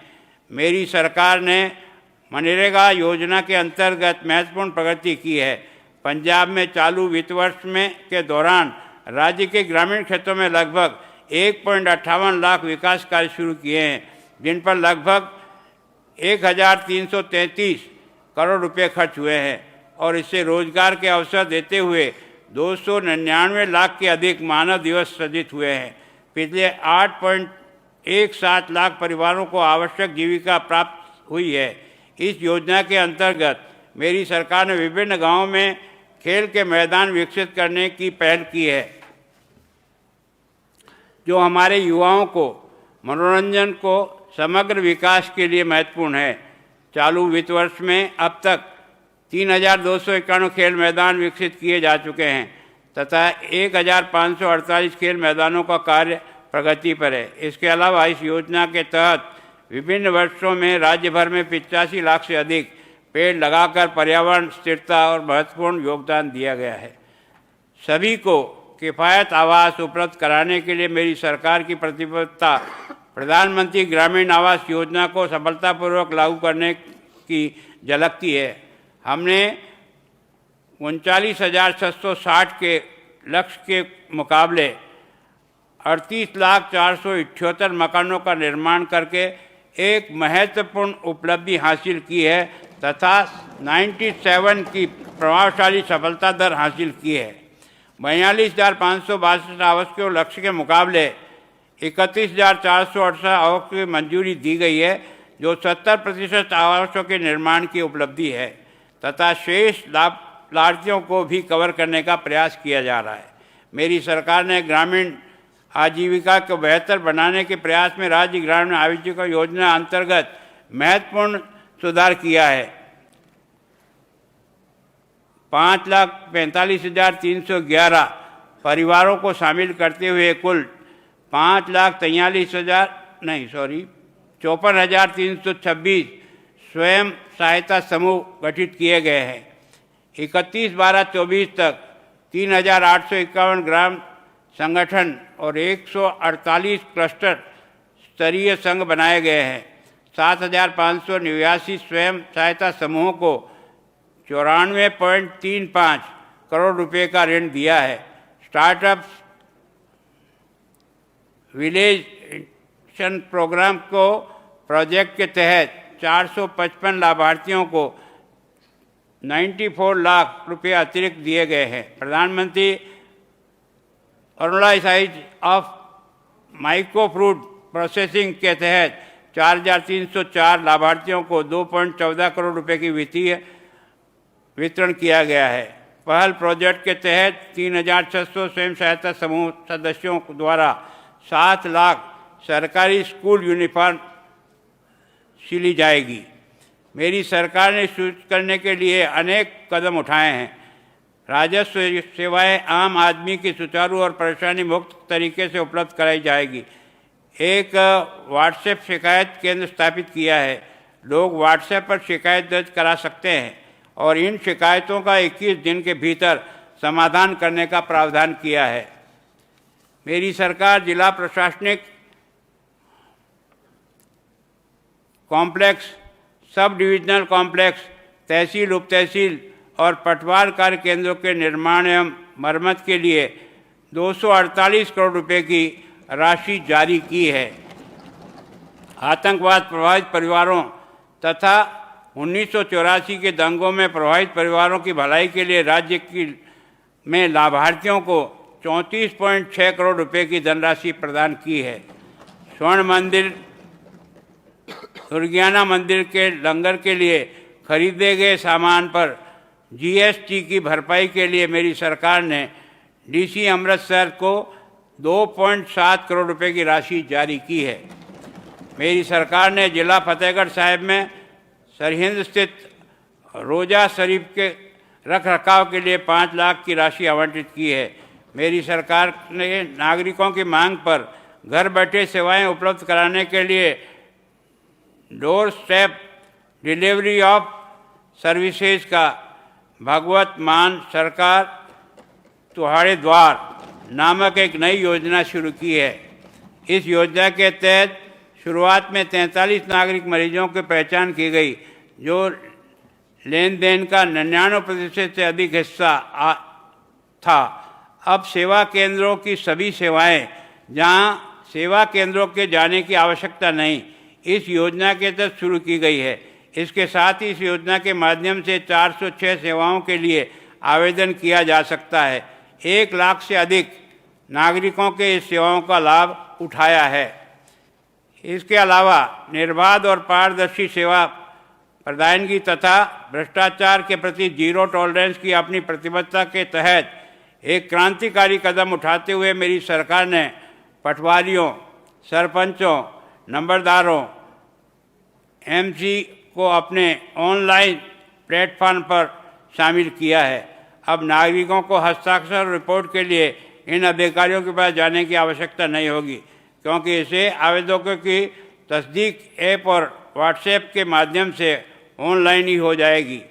मेरी सरकार ने मनरेगा योजना के अंतर्गत महत्वपूर्ण प्रगति की है। पंजाब में चालू वित्त वर्ष के दौरान राज्य के ग्रामीण क्षेत्रों में लगभग 1.58 लाख विकास कार्य शुरू किए हैं, जिन पर लगभग 1333 करोड़ रुपए खर्च हुए हैं और इससे रोजगार के अवसर देते हुए 299 लाख के अधिक मानव दिवस सृजित हुए हैं। पिछले 8.17 लाख परिवारों को आवश्यक जीविका प्राप्त हुई है। इस योजना के अंतर्गत मेरी सरकार ने विभिन्न गांवों में खेल के मैदान विकसित करने की पहल की है, जो हमारे युवाओं को मनोरंजन को समग्र विकास के लिए महत्वपूर्ण है। चालू वित्त वर्ष में अब तक 3291 खेल मैदान विकसित किए जा चुके हैं तथा 1548 खेल मैदानों का कार्य प्रगति पर है। इसके अलावा इस योजना के तहत विभिन्न वर्षों में राज्य भर में 85 लाख से अधिक पेड़ लगाकर पर्यावरण स्थिरता और महत्वपूर्ण योगदान दिया गया है। सभी को किफ़ायत आवास उपलब्ध कराने के लिए मेरी सरकार की प्रतिबद्धता प्रधानमंत्री ग्रामीण आवास योजना को सफलतापूर्वक लागू करने की झलकती है। हमने 39,660 के लक्ष्य के मुकाबले 38,478 मकानों का निर्माण करके एक महत्वपूर्ण उपलब्धि हासिल की है तथा 97 की प्रभावशाली सफलता दर हासिल की है। 42,562 आवास के लक्ष्य के मुकाबले 31,468 आवास की मंजूरी दी गई है, जो 70% आवासों के निर्माण की उपलब्धि है तथा शेष लाभार्थियों को भी कवर करने का प्रयास किया जा रहा है। मेरी सरकार ने ग्रामीण आजीविका को बेहतर बनाने के प्रयास में राज्य ग्रामीण आजीविका योजना अंतर्गत महत्वपूर्ण सुधार किया है। 5,45,311 परिवारों को शामिल करते हुए कुल 54,326 स्वयं सहायता समूह गठित किए गए हैं। 31/12/24 तक 3,851 ग्राम संगठन और 148 क्लस्टर स्तरीय संघ बनाए गए हैं। 7,589 स्वयं सहायता समूहों को 94.35 करोड़ रुपए का ऋण दिया है। स्टार्टअप विलेज प्रोग्राम को प्रोजेक्ट के तहत 455 लाभार्थियों को 94 लाख रुपए अतिरिक्त दिए गए हैं। प्रधानमंत्री अर्नलाइज ऑफ माइक्रो फूड प्रोसेसिंग के तहत 4,304 लाभार्थियों को 2.14 करोड़ रुपए की वित्तीय वितरण किया गया है। पहल प्रोजेक्ट के तहत 3,600 स्वयं सहायता समूह सदस्यों द्वारा 7 लाख सरकारी स्कूल यूनिफॉर्म सिली जाएगी। मेरी सरकार ने सुनिश्चित करने के लिए अनेक कदम उठाए हैं। राजस्व सेवाएं आम आदमी की सुचारू और परेशानी मुक्त तरीके से उपलब्ध कराई जाएगी। एक व्हाट्सएप शिकायत केंद्र स्थापित किया है। लोग व्हाट्सएप पर शिकायत दर्ज करा सकते हैं और इन शिकायतों का 21 दिन के भीतर समाधान करने का प्रावधान किया है। मेरी सरकार जिला प्रशासनिक कॉम्प्लेक्स, सब डिविजनल कॉम्प्लेक्स, तहसील, उप तहसील और पटवार कार्य केंद्रों के निर्माण एवं मरम्मत के लिए 248 करोड़ रुपए की राशि जारी की है। आतंकवाद प्रभावित परिवारों तथा 1984 के दंगों में प्रभावित परिवारों की भलाई के लिए राज्य में लाभार्थियों को 34.6 करोड़ रुपए की धनराशि प्रदान की है। स्वर्ण मंदिर, दुर्गियाना मंदिर के लंगर के लिए खरीदे गए सामान पर जीएसटी की भरपाई के लिए मेरी सरकार ने डीसी अमृतसर को 2.7 करोड़ रुपए की राशि जारी की है। मेरी सरकार ने जिला फतेहगढ़ साहिब में सरहिंद स्थित रोजा शरीफ के रख रखाव के लिए 5 लाख की राशि आवंटित की है। मेरी सरकार ने नागरिकों की मांग पर घर बैठे सेवाएं उपलब्ध कराने के लिए door step delivery of services का भगवत मान सरकार तुम्हारे द्वार नामक एक नई योजना शुरू की है। इस योजना के तहत शुरुआत में 43 नागरिक मरीजों की पहचान की गई जो लेन देन का 99% से अधिक हिस्सा था। अब सेवा केंद्रों की सभी सेवाएं जहां सेवा केंद्रों के जाने की आवश्यकता नहीं, इस योजना के तहत शुरू की गई है। इसके साथ ही इस योजना के माध्यम से 406 सेवाओं के लिए आवेदन किया जा सकता है। 1 लाख से अधिक नागरिकों के इस सेवाओं का लाभ उठाया है। इसके अलावा निर्बाध और पारदर्शी सेवा प्रदायगी तथा भ्रष्टाचार के प्रति जीरो टॉलरेंस की अपनी प्रतिबद्धता के तहत एक क्रांतिकारी कदम उठाते हुए मेरी सरकार ने पटवारियों, सरपंचों, नंबरदारों, एमसी को अपने ऑनलाइन प्लेटफॉर्म पर शामिल किया है। अब नागरिकों को हस्ताक्षर रिपोर्ट के लिए इन अधिकारियों के पास जाने की आवश्यकता नहीं होगी, क्योंकि इसे आवेदकों की तस्दीक ऐप और व्हाट्सएप के माध्यम से ऑनलाइन ही हो जाएगी।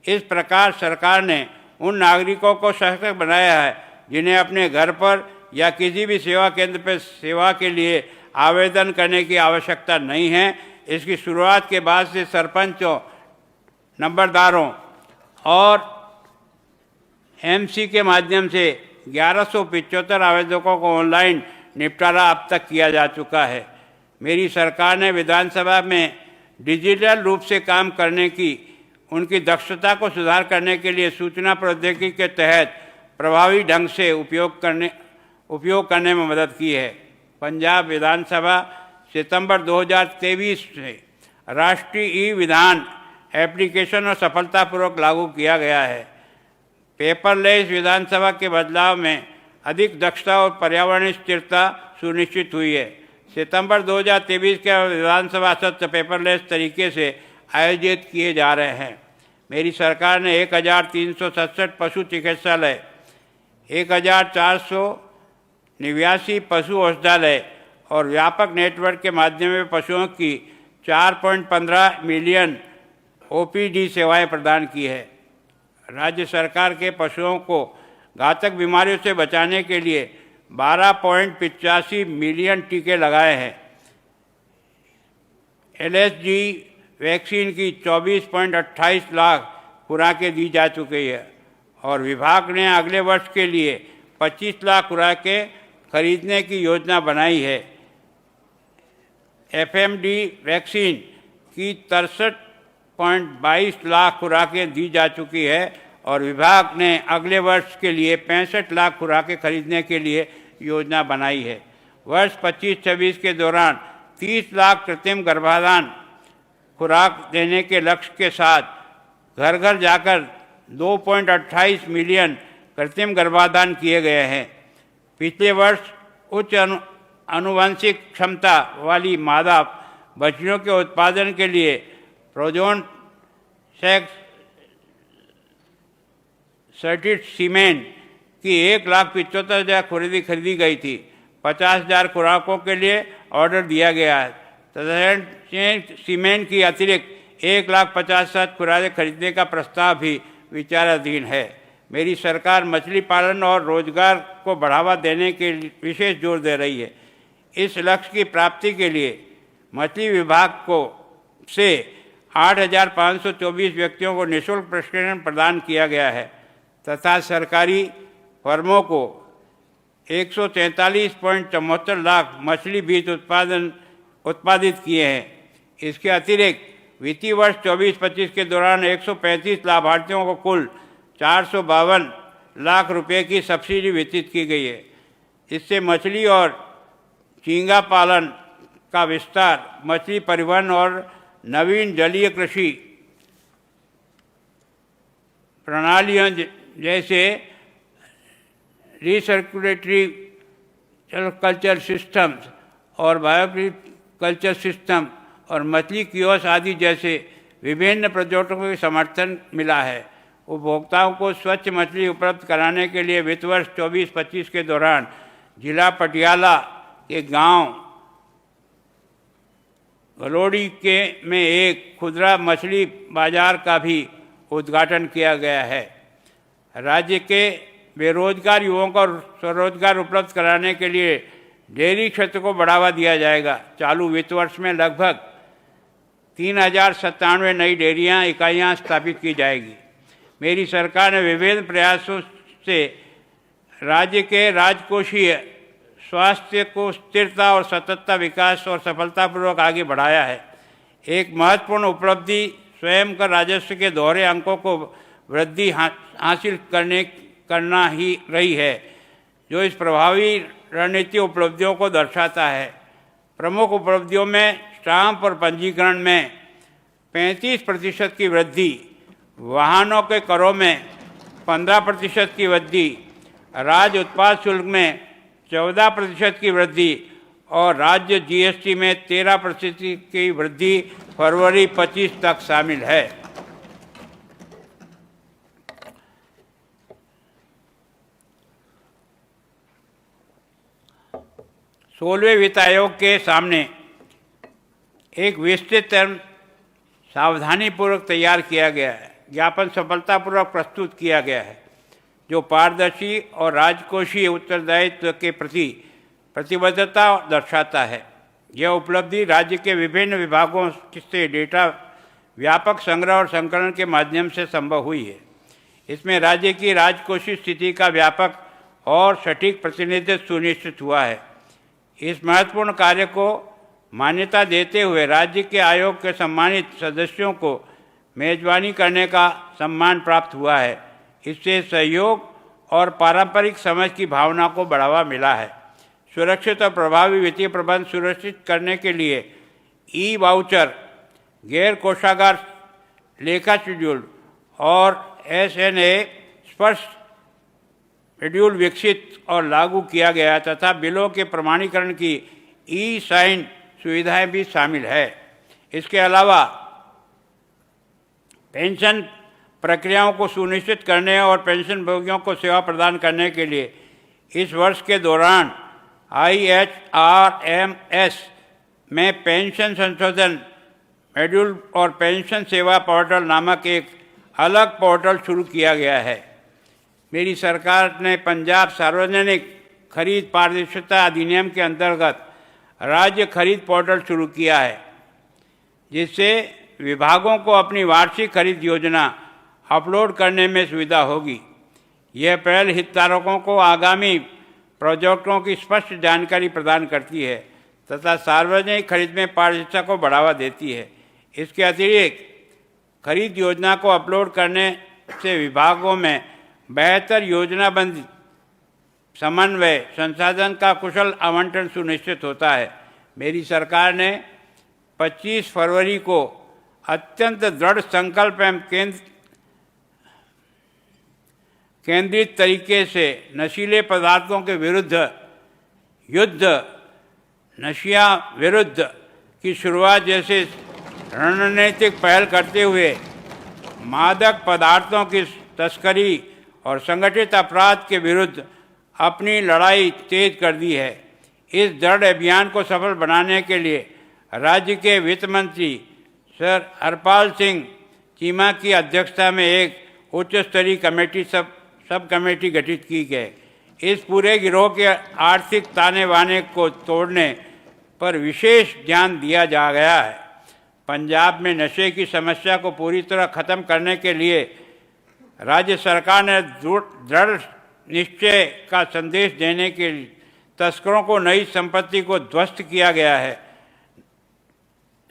इस प्रकार सरकार ने उन नागरिकों को सशक्त बनाया है जिन्हें अपने घर पर या किसी भी सेवा केंद्र पर सेवा के लिए आवेदन करने की आवश्यकता नहीं है। इसकी शुरुआत के बाद से सरपंचों, नंबरदारों और एमसी के माध्यम से 1175 आवेदकों को ऑनलाइन निपटारा अब तक किया जा चुका है। मेरी सरकार ने विधानसभा में डिजिटल रूप से काम करने की उनकी दक्षता को सुधार करने के लिए सूचना प्रौद्योगिकी के तहत प्रभावी ढंग से उपयोग करने में मदद की है। पंजाब विधानसभा सितंबर 2023 से राष्ट्रीय ई विधान एप्लीकेशन और सफलतापूर्वक लागू किया गया है। पेपरलेस विधानसभा के बदलाव में अधिक दक्षता और पर्यावरणीय स्थिरता सुनिश्चित हुई है। सितंबर 2023 के विधानसभा सत्र पेपरलेस तरीके से आयोजित किए जा रहे हैं। मेरी सरकार ने 1367 पशु चिकित्सालय, 1489 पशु औषधालय और व्यापक नेटवर्क के माध्यम से पशुओं की 4.15 मिलियन ओपीडी सेवाएं प्रदान की है। राज्य सरकार के पशुओं को घातक बीमारियों से बचाने के लिए 12.85 मिलियन टीके लगाए हैं। LSG वैक्सीन की 24.28 लाख खुराकें दी जा चुकी है और विभाग ने अगले वर्ष के लिए 25 लाख खुराकें खरीदने की योजना बनाई है। FMD वैक्सीन की 63.22 लाख खुराकें दी जा चुकी है और विभाग ने अगले वर्ष के लिए 65 लाख खुराकें खरीदने के लिए योजना बनाई है। वर्ष 25-26 के दौरान 30 लाख कृत्रिम गर्भाधान खुराक देने के लक्ष्य के साथ घर घर जाकर 2.28 मिलियन कृत्रिम गर्भाधान किए गए हैं। पिछले वर्ष उच्च आनुवंशिक क्षमता वाली मादा बछड़ियों के उत्पादन के लिए प्रोजोन सर्टिट सीमेन की 1,75,000 खरीदी गई थी। 50,000 खुराकों के लिए ऑर्डर दिया गया है तथा सीमेन की अतिरिक्त 1,50,000 खुराकें खरीदने का प्रस्ताव भी विचाराधीन है। मेरी सरकार मछली पालन और रोजगार को बढ़ावा देने के विशेष जोर दे रही है। इस लक्ष्य की प्राप्ति के लिए मछली विभाग को से 8,524 व्यक्तियों को निःशुल्क प्रशिक्षण प्रदान किया गया है तथा सरकारी फर्मों को 143.74 लाख मछली बीज उत्पादित किए हैं। इसके अतिरिक्त वित्तीय वर्ष 24-25 के दौरान 135 लाभार्थियों को कुल 452 लाख रुपए की सब्सिडी वितरित की गई है। इससे मछली और झींगा पालन का विस्तार, मछली परिवहन और नवीन जलीय कृषि प्रणालियों जैसे रिसर्कुलेटरी कल्चर सिस्टम्स और बायोकल्चर सिस्टम और मछली कियोस्क आदि जैसे विभिन्न प्रोजेक्टों को समर्थन मिला है। उपभोक्ताओं को स्वच्छ मछली उपलब्ध कराने के लिए वित्त वर्ष 24-25 के दौरान जिला पटियाला के गांव गलोड़ी में एक खुदरा मछली बाजार का भी उद्घाटन किया गया है। राज्य के बेरोजगार युवाओं को स्वरोजगार उपलब्ध कराने के लिए डेयरी क्षेत्र को बढ़ावा दिया जाएगा। चालू वित्त वर्ष में लगभग 3,097 नई डेयरियां इकाइयां स्थापित की जाएगी। मेरी सरकार ने विभिन्न प्रयासों से राज्य के राजकोषीय स्वास्थ्य को स्थिरता और सततता विकास और सफलतापूर्वक आगे बढ़ाया है। एक महत्वपूर्ण उपलब्धि स्वयं कर राजस्व के दोहरे अंकों को वृद्धि हासिल करना ही रही है, जो इस प्रभावी रणनीति उपलब्धियों को दर्शाता है। प्रमुख उपलब्धियों में स्टाम्प और पंजीकरण में 35% की वृद्धि, वाहनों के करों में 15% की वृद्धि, राज्य उत्पाद शुल्क में 14% की वृद्धि और राज्य GST में 13% की वृद्धि फरवरी 25 तक शामिल है। सोलहवें वित्त आयोग के सामने एक विस्तृत सावधानीपूर्वक तैयार किया गया है ज्ञापन सफलतापूर्वक प्रस्तुत किया गया है, जो पारदर्शी और राजकोषीय उत्तरदायित्व के प्रति प्रतिबद्धता दर्शाता है। यह उपलब्धि राज्य के विभिन्न विभागों से डेटा व्यापक संग्रह और संकलन के माध्यम से संभव हुई है। इसमें राज्य की राजकोषीय स्थिति का व्यापक और सटीक प्रतिनिधित्व सुनिश्चित हुआ है। इस महत्वपूर्ण कार्य को मान्यता देते हुए राज्य के आयोग के सम्मानित सदस्यों को मेजबानी करने का सम्मान प्राप्त हुआ है। इससे सहयोग और पारंपरिक समझ की भावना को बढ़ावा मिला है। सुरक्षित और प्रभावी वित्तीय प्रबंध सुनिश्चित करने के लिए ई-वाउचर, गैर कोषागार लेखा शेड्यूल और SNA स्पष्ट शेड्यूल विकसित और लागू किया गया तथा बिलों के प्रमाणीकरण की ई साइन सुविधाएं भी शामिल है। इसके अलावा पेंशन प्रक्रियाओं को सुनिश्चित करने और पेंशनभोगियों को सेवा प्रदान करने के लिए इस वर्ष के दौरान IHRMS में पेंशन संशोधन शेड्यूल और पेंशन सेवा पोर्टल नामक एक अलग पोर्टल शुरू किया गया है। मेरी सरकार ने पंजाब सार्वजनिक खरीद पारदर्शिता अधिनियम के अंतर्गत राज्य खरीद पोर्टल शुरू किया है, जिससे विभागों को अपनी वार्षिक खरीद योजना अपलोड करने में सुविधा होगी। यह पहल हितधारकों को आगामी प्रोजेक्टों की स्पष्ट जानकारी प्रदान करती है तथा सार्वजनिक खरीद में पारदर्शिता को बढ़ावा देती है। इसके अतिरिक्त खरीद योजना को अपलोड करने से विभागों में बेहतर योजनाबंदी, समन्वय, संसाधन का कुशल आवंटन सुनिश्चित होता है। मेरी सरकार ने 25 फरवरी को अत्यंत दृढ़ संकल्प एवं केंद्रित तरीके से नशीले पदार्थों के विरुद्ध युद्ध, नशिया विरुद्ध की शुरुआत जैसे रणनीतिक पहल करते हुए मादक पदार्थों की तस्करी और संगठित अपराध के विरुद्ध अपनी लड़ाई तेज कर दी है। इस दृढ़ अभियान को सफल बनाने के लिए राज्य के वित्त मंत्री सर हरपाल सिंह चीमा की अध्यक्षता में एक उच्च स्तरीय कमेटी सब कमेटी गठित की गई। इस पूरे गिरोह के आर्थिक ताने बाने को तोड़ने पर विशेष ध्यान दिया जा गया है। पंजाब में नशे की समस्या को पूरी तरह खत्म करने के लिए राज्य सरकार ने दृढ़ निश्चय का संदेश देने के लिए तस्करों को नई संपत्ति को ध्वस्त किया गया है।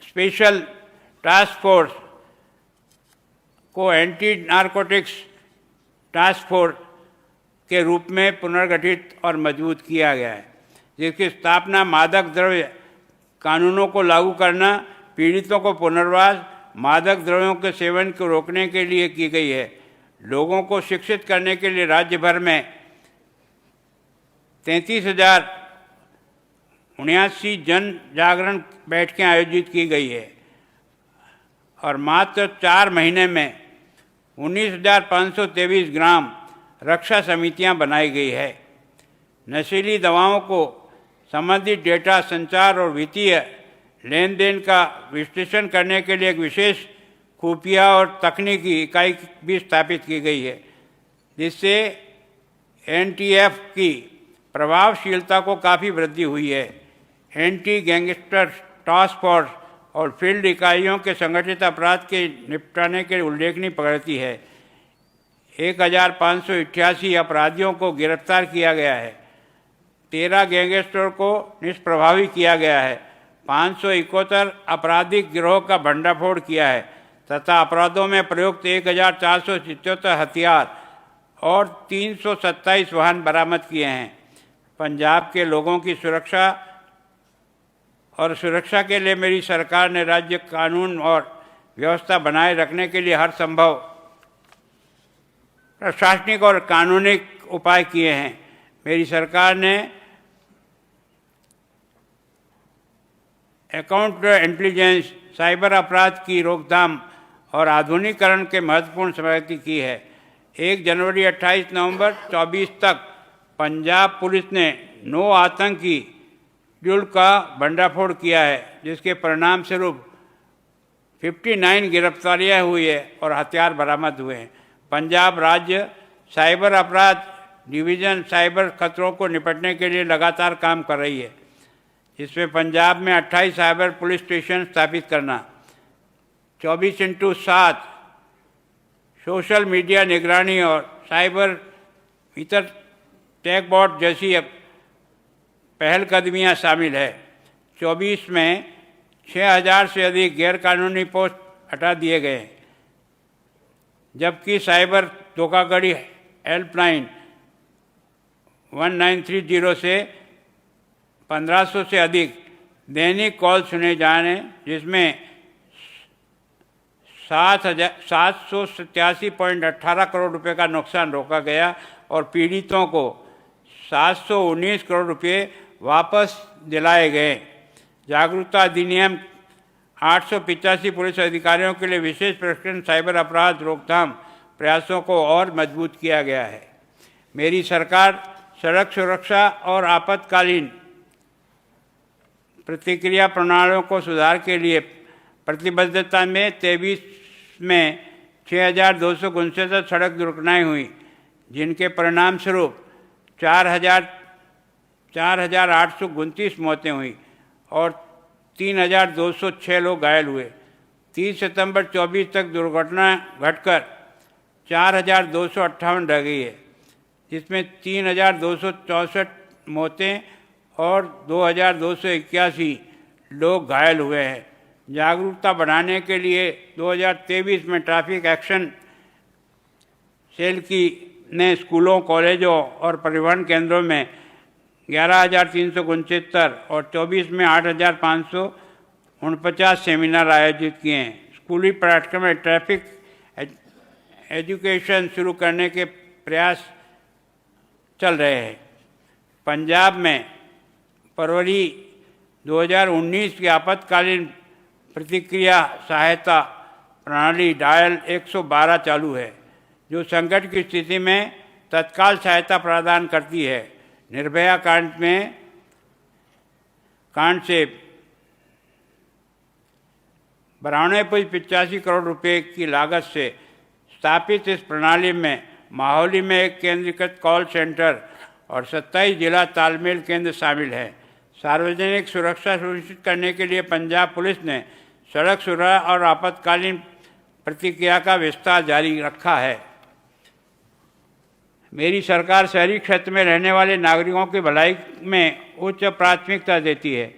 स्पेशल टास्क फोर्स को एंटी नारकोटिक्स टास्क फोर्स के रूप में पुनर्गठित और मजबूत किया गया है, जिसकी स्थापना मादक द्रव्य कानूनों को लागू करना, पीड़ितों को पुनर्वास, मादक द्रव्यों के सेवन को रोकने के लिए की गई है। लोगों को शिक्षित करने के लिए राज्य भर में 33,079 जन जागरण बैठकें आयोजित की गई है और मात्र 4 महीने में 19,523 ग्राम रक्षा समितियां बनाई गई है। नशीली दवाओं को संबंधित डेटा, संचार और वित्तीय लेन देन का विश्लेषण करने के लिए एक विशेष खुफिया और तकनीकी इकाई भी स्थापित की गई है, जिससे एनटीएफ की प्रभावशीलता को काफ़ी वृद्धि हुई है। एंटी गैंगस्टर टास्क फोर्स और फील्ड इकाइयों के संगठित अपराध के निपटाने के उल्लेखनीय प्रगति है। 1,588 अपराधियों को गिरफ्तार किया गया है, 13 गैंगस्टर को निष्प्रभावी किया गया है, 571 आपराधिक गिरोह का भंडाफोड़ किया है तथा अपराधों में प्रयुक्त 1,477 हथियार और 327 वाहन बरामद किए हैं। पंजाब के लोगों की सुरक्षा के लिए मेरी सरकार ने राज्य कानून और व्यवस्था बनाए रखने के लिए हर संभव प्रशासनिक और कानूनी उपाय किए हैं। मेरी सरकार ने काउंटर इंटेलिजेंस, साइबर अपराध की रोकथाम और आधुनिकीकरण के महत्वपूर्ण प्रगति की है। 1 जनवरी 28 नवंबर 24 तक पंजाब पुलिस ने 9 आतंकी गिरोह का भंडाफोड़ किया है, जिसके परिणाम स्वरूप 59 गिरफ्तारियां हुई है और हथियार बरामद हुए हैं। पंजाब राज्य साइबर अपराध डिवीज़न साइबर खतरों को निपटने के लिए लगातार काम कर रही है, जिसमें पंजाब में 28 साइबर पुलिस स्टेशन स्थापित करना, 24/7 सोशल मीडिया निगरानी और साइबर भीतर टैगबॉट जैसी पहलकदमियां शामिल है। 24 में 6,000 से अधिक गैरकानूनी पोस्ट हटा दिए गए हैं, जबकि साइबर धोखाधड़ी हेल्पलाइन 1930 से 1500 से अधिक दैनिक कॉल सुने जाने, जिसमें 787.18 करोड़ रुपए का नुकसान रोका गया और पीड़ितों को 719 करोड़ रुपए वापस दिलाए गए। जागरूकता अधिनियम 885 पुलिस अधिकारियों के लिए विशेष प्रशिक्षण साइबर अपराध रोकथाम प्रयासों को और मजबूत किया गया है। मेरी सरकार सड़क सुरक्षा और आपातकालीन प्रतिक्रिया प्रणालियों को सुधार के लिए प्रतिबद्धता में 23 में 6,269 सड़क दुर्घटनाएं हुई, जिनके परिणाम स्वरूप 4,829 मौतें हुई और 3,206 लोग घायल हुए। 30 सितंबर 24 तक दुर्घटना घटकर 4,258 रह गई है, जिसमें 3,264 मौतें और 2,281 लोग घायल हुए हैं। जागरूकता बढ़ाने के लिए 2023 में ट्रैफिक एक्शन सेल ने स्कूलों, कॉलेजों और परिवहन केंद्रों में 11,369 और 24 में 8,549 सेमिनार आयोजित किए हैं। स्कूली पाठ्यक्रम में ट्रैफिक एजुकेशन शुरू करने के प्रयास चल रहे हैं। पंजाब में फरवरी 2019 की आपातकालीन प्रतिक्रिया सहायता प्रणाली डायल 112 चालू है, जो संकट की स्थिति में तत्काल सहायता प्रदान करती है। निर्भया कांड से 92.85 करोड़ रुपए की लागत से स्थापित इस प्रणाली में माहौली में एक केंद्रीकृत कॉल सेंटर और 27 जिला तालमेल केंद्र शामिल हैं। सार्वजनिक सुरक्षा सुनिश्चित करने के लिए पंजाब पुलिस ने सड़क सुरक्षा और आपातकालीन प्रतिक्रिया का विस्तार जारी रखा है। मेरी सरकार शहरी क्षेत्र में रहने वाले नागरिकों की भलाई में उच्च प्राथमिकता देती है।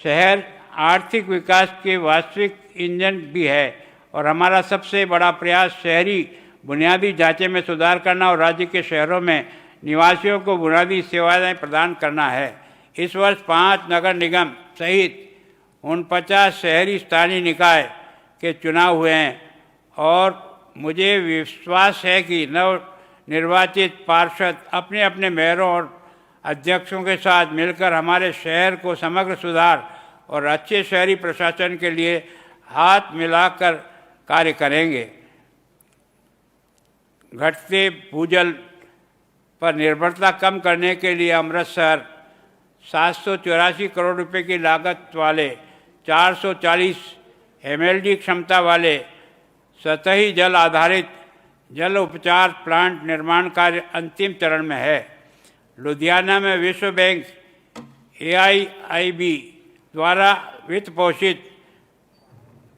शहर आर्थिक विकास के वास्तविक इंजन भी है और हमारा सबसे बड़ा प्रयास शहरी बुनियादी ढांचे में सुधार करना और राज्य के शहरों में निवासियों को बुनियादी सेवाएं प्रदान करना है। इस वर्ष 5 नगर निगम सहित 49 शहरी स्थानीय निकाय के चुनाव हुए हैं और मुझे विश्वास है कि नवनिर्वाचित पार्षद अपने अपने मेयरों और अध्यक्षों के साथ मिलकर हमारे शहर को समग्र सुधार और अच्छे शहरी प्रशासन के लिए हाथ मिलाकर कार्य करेंगे। घटते भूजल पर निर्भरता कम करने के लिए अमृतसर 784 करोड़ रुपए की लागत वाले 440 MLD क्षमता वाले सतही जल आधारित जल उपचार प्लांट निर्माण कार्य अंतिम चरण में है। लुधियाना में विश्व बैंक AIIB द्वारा वित्त पोषित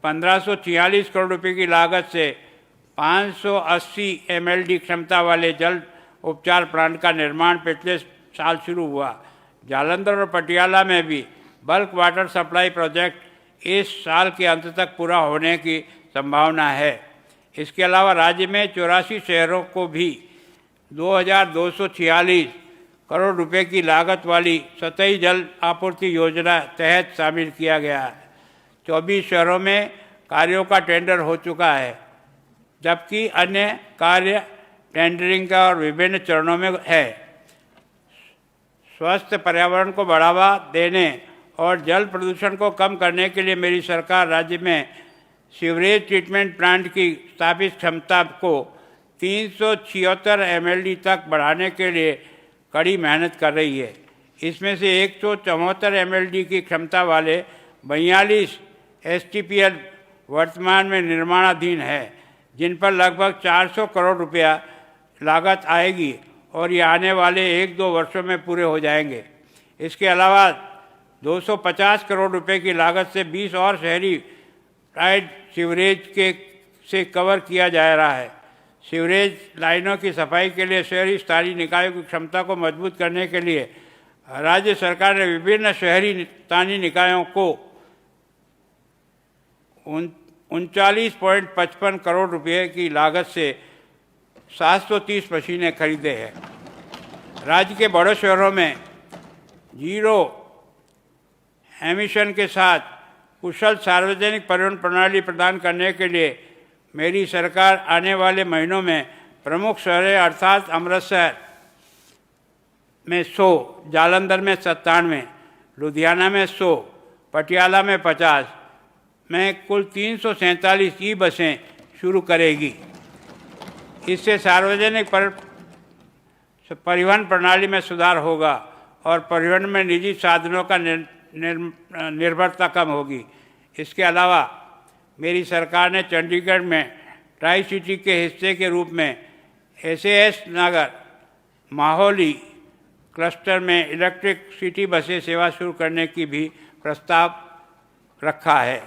1546 करोड़ रुपए की लागत से 580 MLD क्षमता वाले जल उपचार प्लांट का निर्माण पिछले साल शुरू हुआ। जालंधर और पटियाला में भी बल्क वाटर सप्लाई प्रोजेक्ट इस साल के अंत तक पूरा होने की संभावना है। इसके अलावा राज्य में 84 शहरों को भी 2,246 करोड़ रुपए की लागत वाली सतही जल आपूर्ति योजना तहत शामिल किया गया है। 24 शहरों में कार्यों का टेंडर हो चुका है, जबकि अन्य कार्य टेंडरिंग का और विभिन्न चरणों में है। स्वस्थ पर्यावरण को बढ़ावा देने और जल प्रदूषण को कम करने के लिए मेरी सरकार राज्य में सीवरेज ट्रीटमेंट प्लांट की स्थापित क्षमता को 376 MLD तक बढ़ाने के लिए कड़ी मेहनत कर रही है। इसमें से 174 MLD की क्षमता वाले 42 STPL वर्तमान में निर्माणाधीन है, जिन पर लगभग 400 करोड़ रुपया लागत आएगी और ये आने वाले 1-2 वर्षों में पूरे हो जाएंगे। इसके अलावा 250 करोड़ रुपए की लागत से 20 और शहरी टाइड सीवरेज से कवर किया जा रहा है। सीवरेज लाइनों की सफाई के लिए शहरी स्थानीय निकायों की क्षमता को मजबूत करने के लिए राज्य सरकार ने विभिन्न शहरी स्थानीय निकायों को 39.55 करोड़ रुपये की लागत से 730 मशीनें खरीदे हैं। राज्य के बड़े शहरों में जीरो एमिशन के साथ कुशल सार्वजनिक परिवहन प्रणाली प्रदान करने के लिए मेरी सरकार आने वाले महीनों में प्रमुख शहरों अर्थात अमृतसर में 100, जालंधर में 97, लुधियाना में 100, पटियाला में 50 में कुल 347 ई बसें शुरू करेगी। इससे सार्वजनिक परिवहन प्रणाली में सुधार होगा और परिवहन में निजी साधनों का निर्भरता कम होगी। इसके अलावा मेरी सरकार ने चंडीगढ़ में ट्राई सिटी के हिस्से के रूप में SAS नगर माहौली क्लस्टर में इलेक्ट्रिक सिटी बसें सेवा शुरू करने की भी प्रस्ताव रखा है।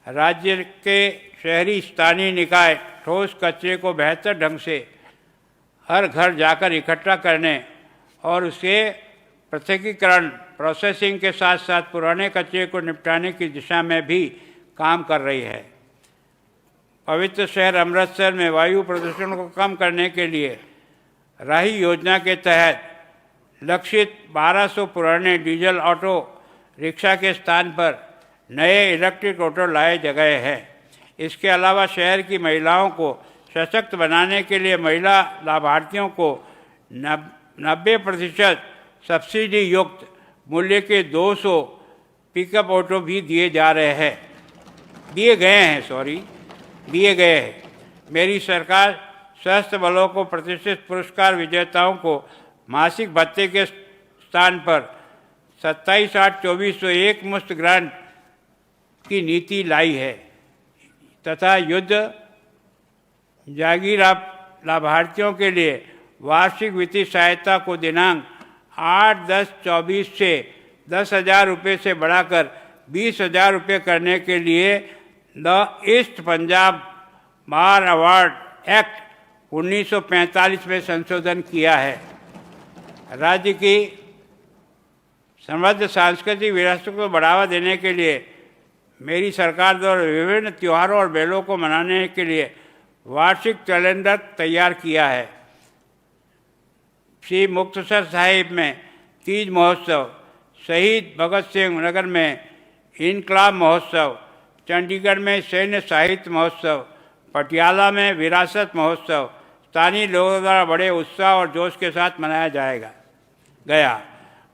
राज्य के शहरी स्थानीय निकाय ठोस कचरे को बेहतर ढंग से हर घर जाकर इकट्ठा करने और उसे पृथकीकरण प्रोसेसिंग के साथ साथ पुराने कचरे को निपटाने की दिशा में भी काम कर रही है। पवित्र शहर अमृतसर में वायु प्रदूषण को कम करने के लिए राही योजना के तहत लक्षित 1200 पुराने डीजल ऑटो रिक्शा के स्थान पर नए इलेक्ट्रिक ऑटो लाए गए हैं। इसके अलावा शहर की महिलाओं को सशक्त बनाने के लिए महिला लाभार्थियों को 90% सब्सिडी युक्त मूल्य के 200 पिकअप ऑटो भी दिए गए हैं। मेरी सरकार सशस्त्र बलों को प्रतिष्ठित पुरस्कार विजेताओं को मासिक भत्ते के स्थान पर 27,824 मुफ्त ग्रांट की नीति लाई है तथा युद्ध जागीर लाभार्थियों के लिए वार्षिक वित्तीय सहायता को दिनांक 8/10/24 से 10,000 रुपये से बढ़ाकर 20,000 रुपये करने के लिए the east Punjab bar award act 1945 में संशोधन किया है। राज्य की समृद्ध सांस्कृतिक विरासत को बढ़ावा देने के लिए मेरी सरकार द्वारा विभिन्न त्योहारों और मेलों को मनाने के लिए वार्षिक कैलेंडर तैयार किया है। श्री मुक्तसर साहिब में तीज महोत्सव, शहीद भगत सिंह नगर में इनकलाब महोत्सव, चंडीगढ़ में सैन्य साहित्य महोत्सव, पटियाला में विरासत महोत्सव स्थानीय लोगों द्वारा बड़े उत्साह और जोश के साथ मनाया गया।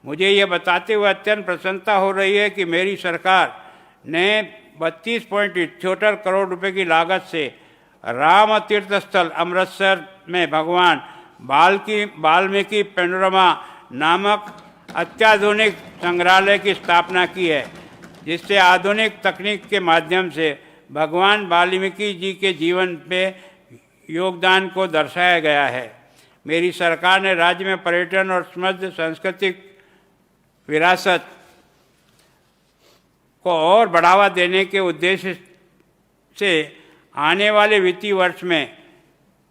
मुझे ये बताते हुए अत्यंत प्रसन्नता हो रही है कि मेरी सरकार ने 32.78 करोड़ रुपए की लागत से राम तीर्थ स्थल अमृतसर में भगवान वाल्मीकि पैनोरमा नामक अत्याधुनिक संग्रहालय की स्थापना की है, जिससे आधुनिक तकनीक के माध्यम से भगवान वाल्मीकि जी के जीवन में योगदान को दर्शाया गया है। मेरी सरकार ने राज्य में पर्यटन और समृद्ध सांस्कृतिक विरासत को और बढ़ावा देने के उद्देश्य से आने वाले वित्तीय वर्ष में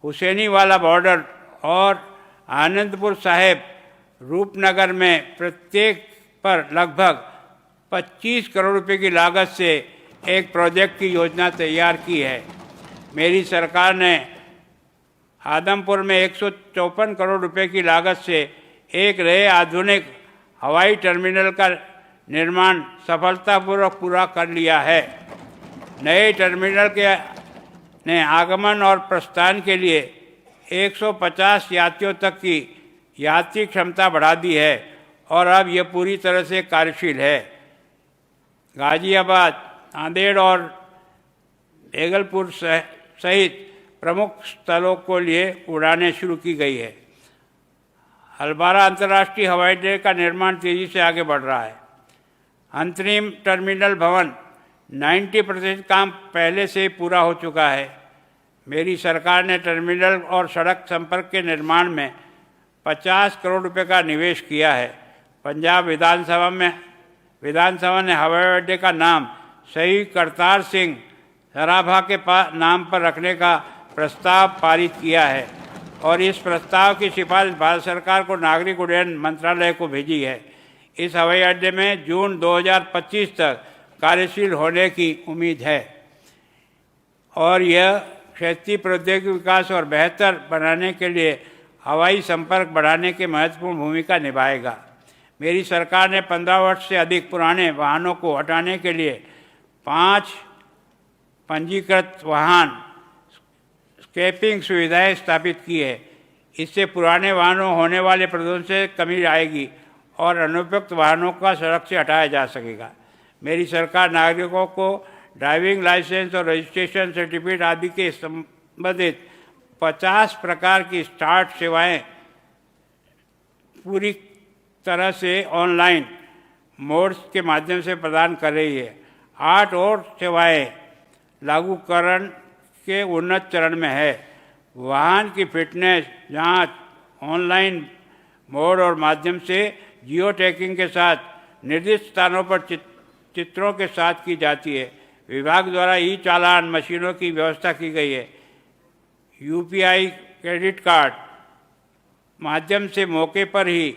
हुसैनीवाला बॉर्डर और आनंदपुर साहिब रूपनगर में प्रत्येक पर लगभग 25 करोड़ रुपए की लागत से एक प्रोजेक्ट की योजना तैयार की है। मेरी सरकार ने आदमपुर में 154 करोड़ रुपए की लागत से एक नए आधुनिक हवाई टर्मिनल का निर्माण सफलतापूर्वक पूरा कर लिया है। नए टर्मिनल ने आगमन और प्रस्थान के लिए 150 यात्रियों तक की यात्री क्षमता बढ़ा दी है और अब यह पूरी तरह से कार्यशील है। गाजियाबाद, नांदेड़ और बेगलपुर सहित प्रमुख स्थलों को लिए उड़ानें शुरू की गई है। हलबारा अंतर्राष्ट्रीय हवाई अड्डे का निर्माण तेजी से आगे बढ़ रहा है। अंतरिम टर्मिनल भवन 90% काम पहले से ही पूरा हो चुका है। मेरी सरकार ने टर्मिनल और सड़क संपर्क के निर्माण में 50 करोड़ रुपए का निवेश किया है। पंजाब विधानसभा ने हवाई अड्डे का नाम शहीद करतार सिंह सराभा के नाम पर रखने का प्रस्ताव पारित किया है और इस प्रस्ताव की सिफारिश भारत सरकार को नागरिक उड्डयन मंत्रालय को भेजी है। इस हवाई अड्डे में जून 2025 तक कार्यशील होने की उम्मीद है और यह क्षेत्रीय प्रौद्योगिकी विकास और बेहतर बनाने के लिए हवाई संपर्क बढ़ाने की महत्वपूर्ण भूमिका निभाएगा। मेरी सरकार ने 15 वर्ष से अधिक पुराने वाहनों को हटाने के लिए 5 पंजीकृत वाहन स्क्रैपिंग सुविधाएं स्थापित की है। इससे पुराने वाहनों होने वाले प्रदूषण से कमी आएगी और अनुपयुक्त वाहनों का सड़क से हटाया जा सकेगा। मेरी सरकार नागरिकों को ड्राइविंग लाइसेंस और रजिस्ट्रेशन सर्टिफिकेट आदि के संबंधित 50 प्रकार की स्टार्ट सेवाएं पूरी तरह से ऑनलाइन मोड्स के माध्यम से प्रदान कर रही है। 8 और सेवाएं लागूकरण के उन्नत चरण में है। वाहन की फिटनेस जांच ऑनलाइन मोड और माध्यम से जियो टैगिंग के साथ निर्दिष्ट स्थानों पर चित्रों के साथ की जाती है। विभाग द्वारा ई चालान मशीनों की व्यवस्था की गई है। यूपीआई क्रेडिट कार्ड माध्यम से मौके पर ही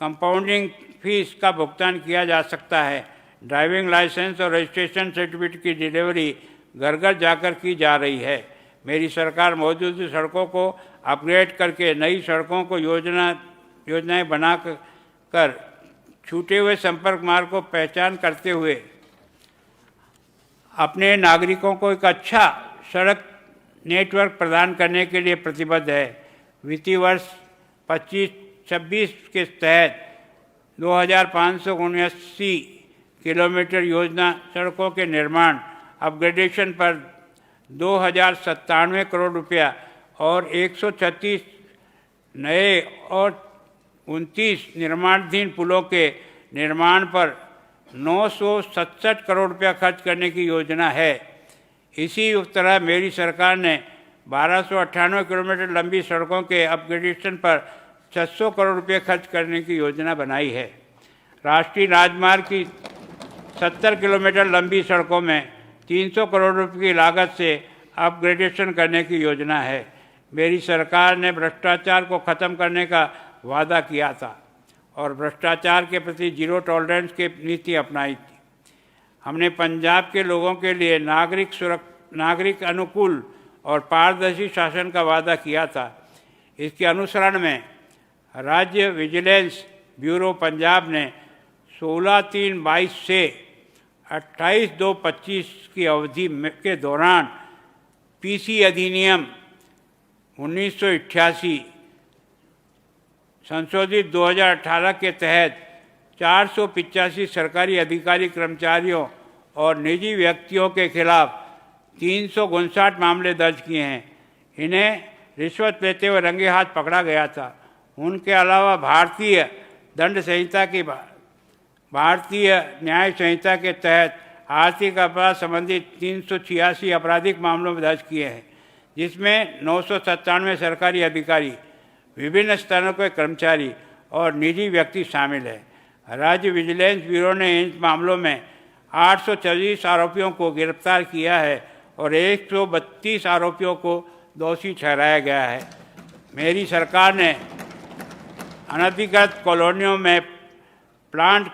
कंपाउंडिंग फीस का भुगतान किया जा सकता है। ड्राइविंग लाइसेंस और रजिस्ट्रेशन सर्टिफिकेट की डिलीवरी घर घर जाकर की जा रही है। मेरी सरकार मौजूदा सड़कों को अपग्रेड करके नई सड़कों को योजनाएं बना कर छूटे हुए संपर्क मार्ग को पहचान करते हुए अपने नागरिकों को एक अच्छा सड़क नेटवर्क प्रदान करने के लिए प्रतिबद्ध है। वित्तीय वर्ष 25-26 के तहत 2579 किलोमीटर योजना सड़कों के निर्माण अपग्रेडेशन पर 2097 करोड़ रुपया और 136 नए और 29 निर्माणाधीन पुलों के निर्माण पर 967 करोड़ रुपया खर्च करने की योजना है। इसी तरह मेरी सरकार ने 1298 किलोमीटर लंबी सड़कों के अपग्रेडेशन पर 600 करोड़ रुपये खर्च करने की योजना बनाई है। राष्ट्रीय राजमार्ग की 70 किलोमीटर लंबी सड़कों में 300 करोड़ रुपये की लागत से अपग्रेडेशन करने की योजना है। मेरी सरकार ने भ्रष्टाचार को ख़त्म करने का वादा किया था और भ्रष्टाचार के प्रति जीरो टॉलरेंस की नीति अपनाई थी। हमने पंजाब के लोगों के लिए नागरिक अनुकूल और पारदर्शी शासन का वादा किया था। इसके अनुसरण में राज्य विजिलेंस ब्यूरो पंजाब ने 16/3/22 से 28/2/25 की अवधि के दौरान पीसी अधिनियम 1988 संशोधित 2018 के तहत 485 सरकारी अधिकारी कर्मचारियों और निजी व्यक्तियों के खिलाफ 359 मामले दर्ज किए हैं। इन्हें रिश्वत लेते हुए रंगे हाथ पकड़ा गया था। उनके अलावा भारतीय न्याय संहिता के तहत आर्थिक अपराध संबंधित 386 आपराधिक मामलों में दर्ज किए हैं, जिसमें 997 सरकारी अधिकारी, विभिन्न स्तरों के कर्मचारी और निजी व्यक्ति शामिल है। राज्य विजिलेंस ब्यूरो ने इन मामलों में 824 आरोपियों को गिरफ्तार किया है और 132 आरोपियों को दोषी ठहराया गया है। मेरी सरकार ने अनधिकृत कॉलोनियों में प्लाट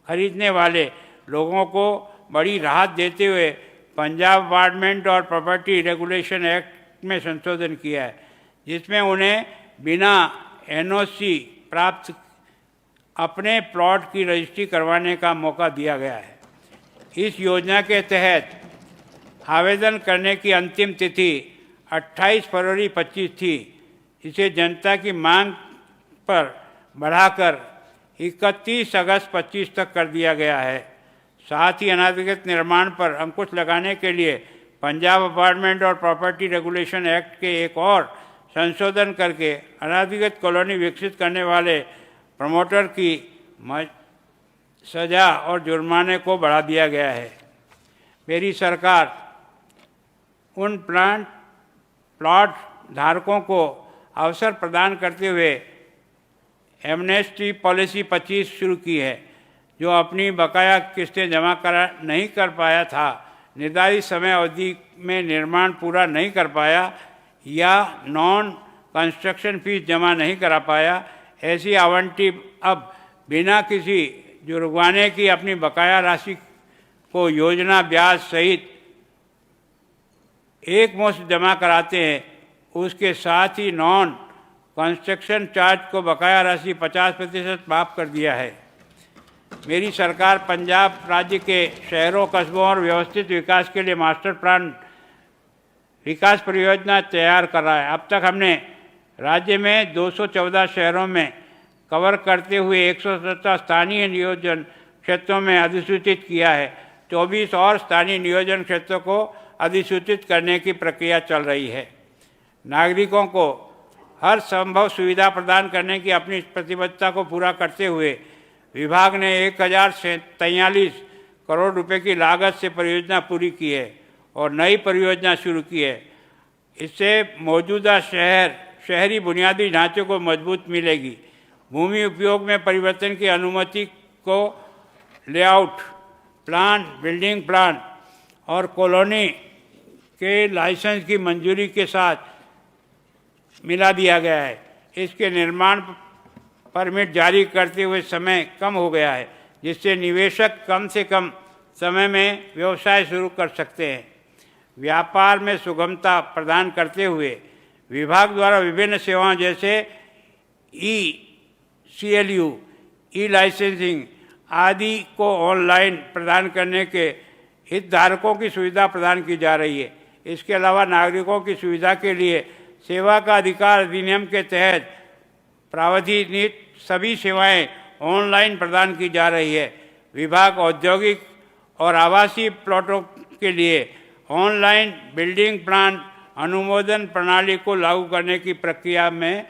खरीदने वाले लोगों को बड़ी राहत देते हुए पंजाब अपार्टमेंट और प्रॉपर्टी रेगुलेशन एक्ट में संशोधन किया है, जिसमें उन्हें बिना एनओसी प्राप्त अपने प्लॉट की रजिस्ट्री करवाने का मौका दिया गया है। इस योजना के तहत आवेदन करने की अंतिम तिथि 28 फरवरी 25 थी। इसे जनता की मांग पर बढ़ाकर 31 अगस्त 25 तक कर दिया गया है। साथ ही अनाधिकृत निर्माण पर अंकुश लगाने के लिए पंजाब अपार्टमेंट और प्रॉपर्टी रेगुलेशन एक्ट के एक और संशोधन करके अनाधिकृत कॉलोनी विकसित करने वाले प्रमोटर की सजा और जुर्माने को बढ़ा दिया गया है। मेरी सरकार उन प्लॉट धारकों को अवसर प्रदान करते हुए एमनेस्टी पॉलिसी 25 शुरू की है। जो अपनी बकाया किस्तें जमा नहीं कर पाया था, निर्धारित समय अवधि में निर्माण पूरा नहीं कर पाया या नॉन कंस्ट्रक्शन फीस जमा नहीं करा पाया, ऐसी आवंटी अब बिना किसी जुर्माने की अपनी बकाया राशि को योजना ब्याज सहित एक मुश्त जमा कराते हैं। उसके साथ ही नॉन कंस्ट्रक्शन चार्ज को बकाया राशि 50% माफ़ कर दिया है। मेरी सरकार पंजाब राज्य के शहरों, कस्बों और व्यवस्थित विकास के लिए मास्टर प्लान विकास परियोजना तैयार कर रहा है। अब तक हमने राज्य में 214 शहरों में कवर करते हुए 117 स्थानीय नियोजन क्षेत्रों में अधिसूचित किया है। 24 और स्थानीय नियोजन क्षेत्रों को अधिसूचित करने की प्रक्रिया चल रही है। नागरिकों को हर संभव सुविधा प्रदान करने की अपनी प्रतिबद्धता को पूरा करते हुए विभाग ने 1043 करोड़ रुपए की लागत से परियोजना पूरी की है और नई परियोजना शुरू की है। इससे मौजूदा शहरी बुनियादी ढांचे को मजबूत मिलेगी। भूमि उपयोग में परिवर्तन की अनुमति को लेआउट प्लान, बिल्डिंग प्लान और कॉलोनी के लाइसेंस की मंजूरी के साथ मिला दिया गया है। इसके निर्माण परमिट जारी करते हुए समय कम हो गया है, जिससे निवेशक कम से कम समय में व्यवसाय शुरू कर सकते हैं। व्यापार में सुगमता प्रदान करते हुए विभाग द्वारा विभिन्न सेवाओं जैसे CLU, लाइसेंसिंग आदि को ऑनलाइन प्रदान करने के हितधारकों की सुविधा प्रदान की जा रही है। इसके अलावा नागरिकों की सुविधा के लिए सेवा का अधिकार अधिनियम के तहत प्रावधानित सभी सेवाएं ऑनलाइन प्रदान की जा रही है। विभाग औद्योगिक और आवासीय प्लॉटों के लिए ऑनलाइन बिल्डिंग प्लान अनुमोदन प्रणाली को लागू करने की प्रक्रिया में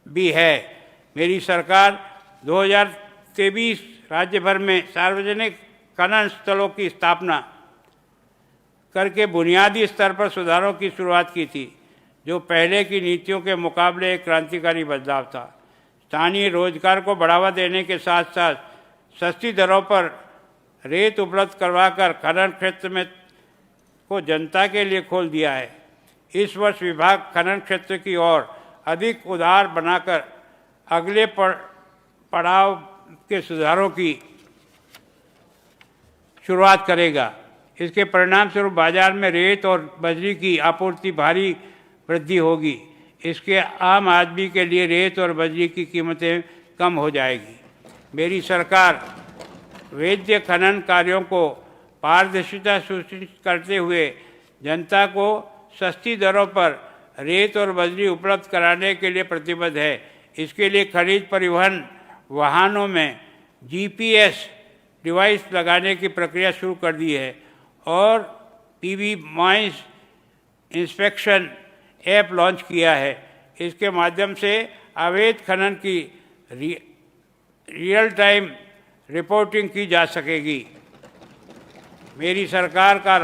भी है। मेरी सरकार 2023 राज्य भर में सार्वजनिक खनन स्थलों की स्थापना करके बुनियादी स्तर पर सुधारों की शुरुआत की थी, जो पहले की नीतियों के मुकाबले एक क्रांतिकारी बदलाव था। स्थानीय रोजगार को बढ़ावा देने के साथ साथ सस्ती दरों पर रेत उपलब्ध करवाकर खनन क्षेत्र में को जनता के लिए खोल दिया है। इस वर्ष विभाग खनन क्षेत्र की ओर अधिक उदार बनाकर अगले पड़ाव के सुधारों की शुरुआत करेगा। इसके परिणाम स्वरूप बाजार में रेत और बजरी की आपूर्ति भारी वृद्धि होगी। इसके आम आदमी के लिए रेत और बजरी की कीमतें कम हो जाएगी। मेरी सरकार वैध खनन कार्यों को पारदर्शिता सुनिश्चित करते हुए जनता को सस्ती दरों पर रेत और बजरी उपलब्ध कराने के लिए प्रतिबद्ध है। इसके लिए खनिज परिवहन वाहनों में GPS डिवाइस लगाने की प्रक्रिया शुरू कर दी है और PB mines inspection app launch किया है। इसके माध्यम से अवैध खनन की रियल टाइम रिपोर्टिंग की जा सकेगी। मेरी सरकार का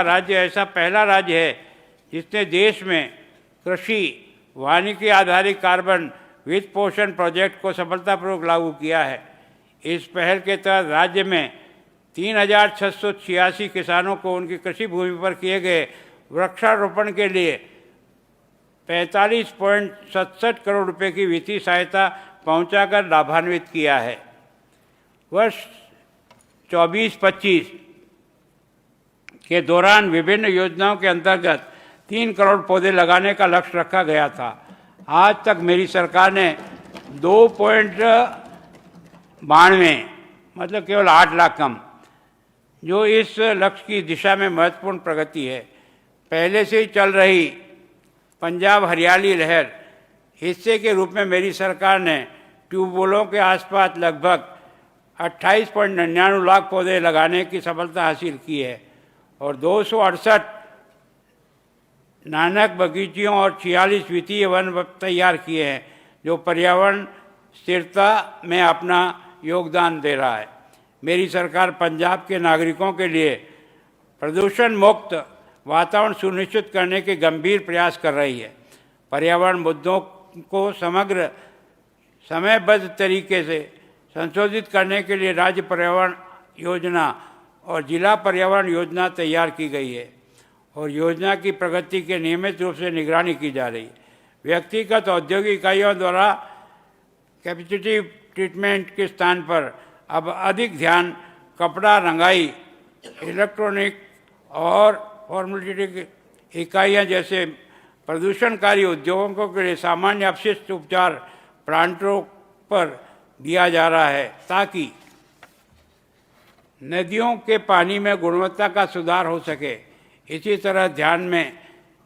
राज्य ऐसा पहला राज्य है जिसने देश में कृषि वानिकी आधारित कार्बन वित्त पोषण प्रोजेक्ट को सफलतापूर्वक लागू किया है। इस पहल के तहत राज्य में 3686 किसानों को उनकी कृषि भूमि पर किए गए वृक्षारोपण के लिए 45.67 करोड़ रुपए की वित्तीय सहायता पहुंचाकर लाभान्वित किया है। वर्ष 24-25 के दौरान विभिन्न योजनाओं के अंतर्गत 3 करोड़ पौधे लगाने का लक्ष्य रखा गया था। आज तक मेरी सरकार ने 2.92 मतलब केवल 8 लाख कम, जो इस लक्ष्य की दिशा में महत्वपूर्ण प्रगति है। पहले से ही चल रही पंजाब हरियाली लहर हिस्से के रूप में मेरी सरकार ने ट्यूबवेलों के आसपास लगभग 28.99 लाख पौधे लगाने की सफलता हासिल की है और 268 नानक बगीचियों और 46 वित्तीय वन तैयार किए हैं, जो पर्यावरण स्थिरता में अपना योगदान दे रहा है। मेरी सरकार पंजाब के नागरिकों के लिए प्रदूषण मुक्त वातावरण सुनिश्चित करने के गंभीर प्रयास कर रही है। पर्यावरण मुद्दों को समग्र समयबद्ध तरीके से संशोधित करने के लिए राज्य पर्यावरण योजना और जिला पर्यावरण योजना तैयार की गई है और योजना की प्रगति के नियमित रूप से निगरानी की जा रही है। व्यक्तिगत औद्योगिक इकाइयों द्वारा कैपेसिटिव ट्रीटमेंट के स्थान पर अब अधिक ध्यान कपड़ा रंगाई, इलेक्ट्रॉनिक और फॉर्मेलिटी इकाइयाँ जैसे प्रदूषणकारी उद्योगों के लिए सामान्य अपशिष्ट उपचार प्लांटों पर दिया जा रहा है ताकि नदियों के पानी में गुणवत्ता का सुधार हो सके। इसी तरह ध्यान में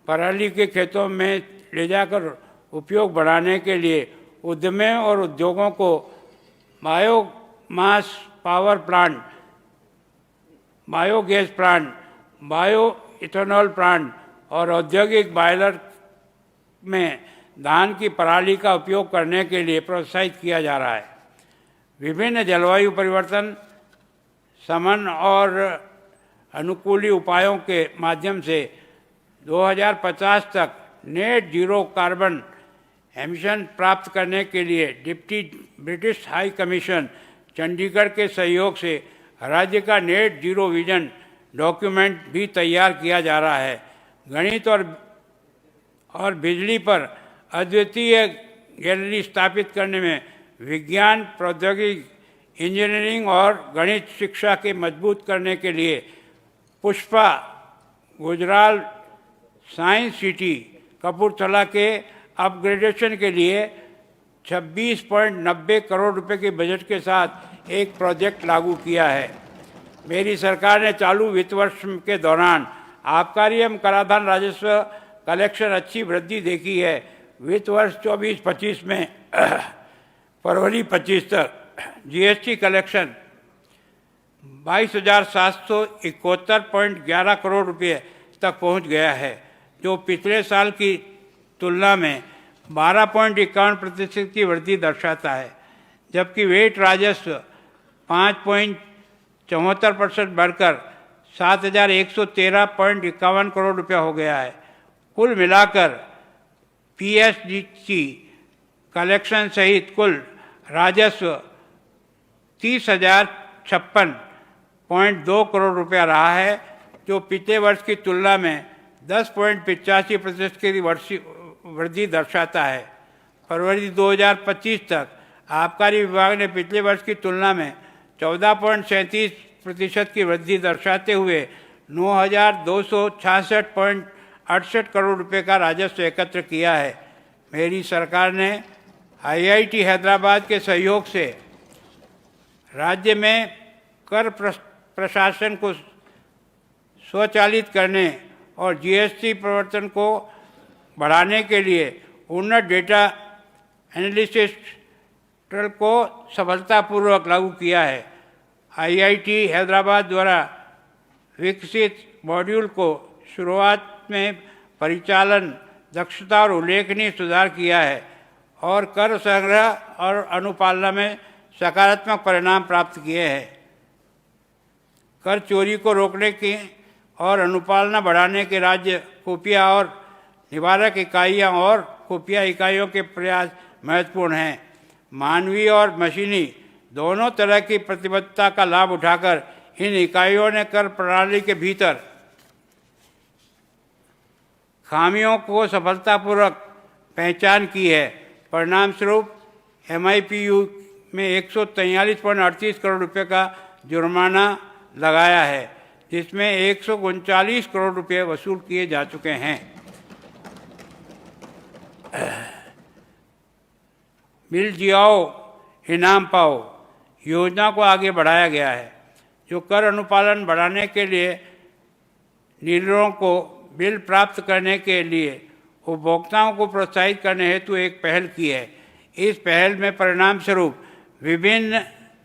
पराली के खेतों में ले जाकर उपयोग बढ़ाने के लिए उद्यमों और उद्योगों को biomass power plant, biogas plant, bio ethanol plant और औद्योगिक बॉयलर में धान की पराली का उपयोग करने के लिए प्रोत्साहित किया जा रहा है। विभिन्न जलवायु परिवर्तन शमन और अनुकूली उपायों के माध्यम से 2050 तक नेट जीरो कार्बन एमिशन प्राप्त करने के लिए deputy British high commission Chandigarh के सहयोग से राज्य का नेट जीरो विजन डॉक्यूमेंट भी तैयार किया जा रहा है। गणित और बिजली पर अद्वितीय गैलरी स्थापित करने में विज्ञान, प्रौद्योगिकी, इंजीनियरिंग और गणित शिक्षा के मजबूत करने के लिए पुष्पा गुजराल साइंस सिटी कपूरथला के अपग्रेडेशन के लिए 26.90 करोड़ रुपए के बजट के साथ एक प्रोजेक्ट लागू किया है। मेरी सरकार ने चालू वित्त वर्ष के दौरान आबकारी एवं कराधान राजस्व कलेक्शन अच्छी वृद्धि देखी है। वित्त वर्ष 24-25 में फरवरी 25 तक जीएसटी कलेक्शन 22,771.11 करोड़ रुपये तक पहुंच गया है, जो पिछले साल की तुलना में 12.51% की वृद्धि दर्शाता है, जबकि वेट राजस्व 5.74% बढ़कर 7,113.51 करोड़ रुपया हो गया है। कुल मिलाकर पीएसडीसी कलेक्शन सहित कुल राजस्व 30,056.2 करोड़ रुपया रहा है, जो पिछले वर्ष की तुलना में 10.85% की वृद्धि दर्शाता है। फरवरी 2025 तक आबकारी विभाग ने पिछले वर्ष की तुलना में 14.37% की वृद्धि दर्शाते हुए 9,266.68 करोड़ रुपए का राजस्व एकत्र किया है। मेरी सरकार ने आईआईटी हैदराबाद के सहयोग से राज्य में कर प्रशासन को स्वचालित करने और जीएसटी प्रवर्तन को बढ़ाने के लिए उन्नत डेटा एनालिसिस टूल को सफलतापूर्वक लागू किया है। आईआईटी हैदराबाद द्वारा विकसित मॉड्यूल को शुरुआत में परिचालन दक्षता और उल्लेखनीय सुधार किया है और कर संग्रह और अनुपालना में सकारात्मक परिणाम प्राप्त किए हैं। कर चोरी को रोकने की और अनुपालना बढ़ाने के राज्य खुफिया और निवारक इकाइयाँ और खुफिया इकाइयों के प्रयास महत्वपूर्ण हैं। मानवीय और मशीनी दोनों तरह की प्रतिबद्धता का लाभ उठाकर इन इकाइयों ने कर प्रणाली के भीतर खामियों को सफलतापूर्वक पहचान की है। परिणाम स्वरूप एमआईपीयू में 143.38 करोड़ रुपए का जुर्माना लगाया है, जिसमें 139 करोड़ रुपए वसूल किए जा चुके हैं। मिल जियाओ इनाम पाओ योजना को आगे बढ़ाया गया है, जो कर अनुपालन बढ़ाने के लिए डीलरों को बिल प्राप्त करने के लिए उपभोक्ताओं को प्रोत्साहित करने हेतु एक पहल की है। इस पहल में परिणाम स्वरूप विभिन्न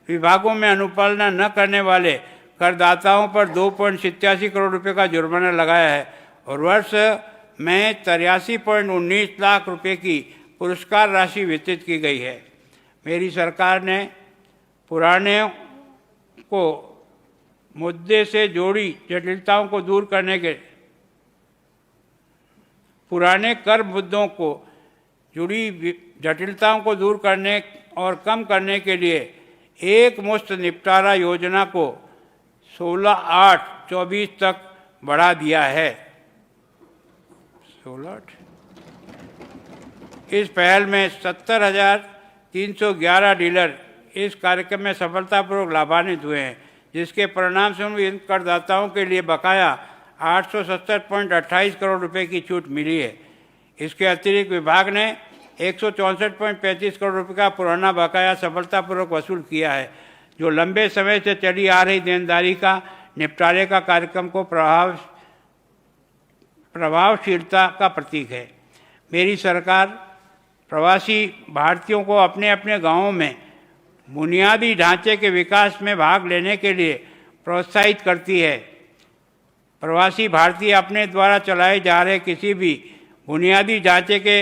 विभागों में अनुपालना न करने वाले करदाताओं पर 2.87 करोड़ रुपए का जुर्माना लगाया है और वर्ष में 83.19 लाख रुपए की पुरस्कार राशि वितरित की गई है। मेरी सरकार ने पुराने को मुद्दे से जोड़ी जटिलताओं को दूर करने के पुराने कर मुद्दों को जुड़ी जटिलताओं को दूर करने और कम करने के लिए एक मुश्त निपटारा योजना को 16/8/24 तक बढ़ा दिया है। 16/8 इस पहल में 70,311 डीलर इस कार्यक्रम में सफलतापूर्वक लाभान्वित हुए हैं, जिसके परिणाम स्वरूप इन करदाताओं के लिए बकाया 870.28 करोड़ रुपए की छूट मिली है। इसके अतिरिक्त विभाग ने 164.35 करोड़ रुपये का पुराना बकाया सफलतापूर्वक वसूल किया है, जो लंबे समय से चली आ रही देनदारी का निपटारे का कार्यक्रम को प्रभावशीलता का प्रतीक है। मेरी सरकार प्रवासी भारतीयों को अपने अपने गांवों में बुनियादी ढांचे के विकास में भाग लेने के लिए प्रोत्साहित करती है। प्रवासी भारतीय अपने द्वारा चलाए जा रहे किसी भी बुनियादी ढांचे के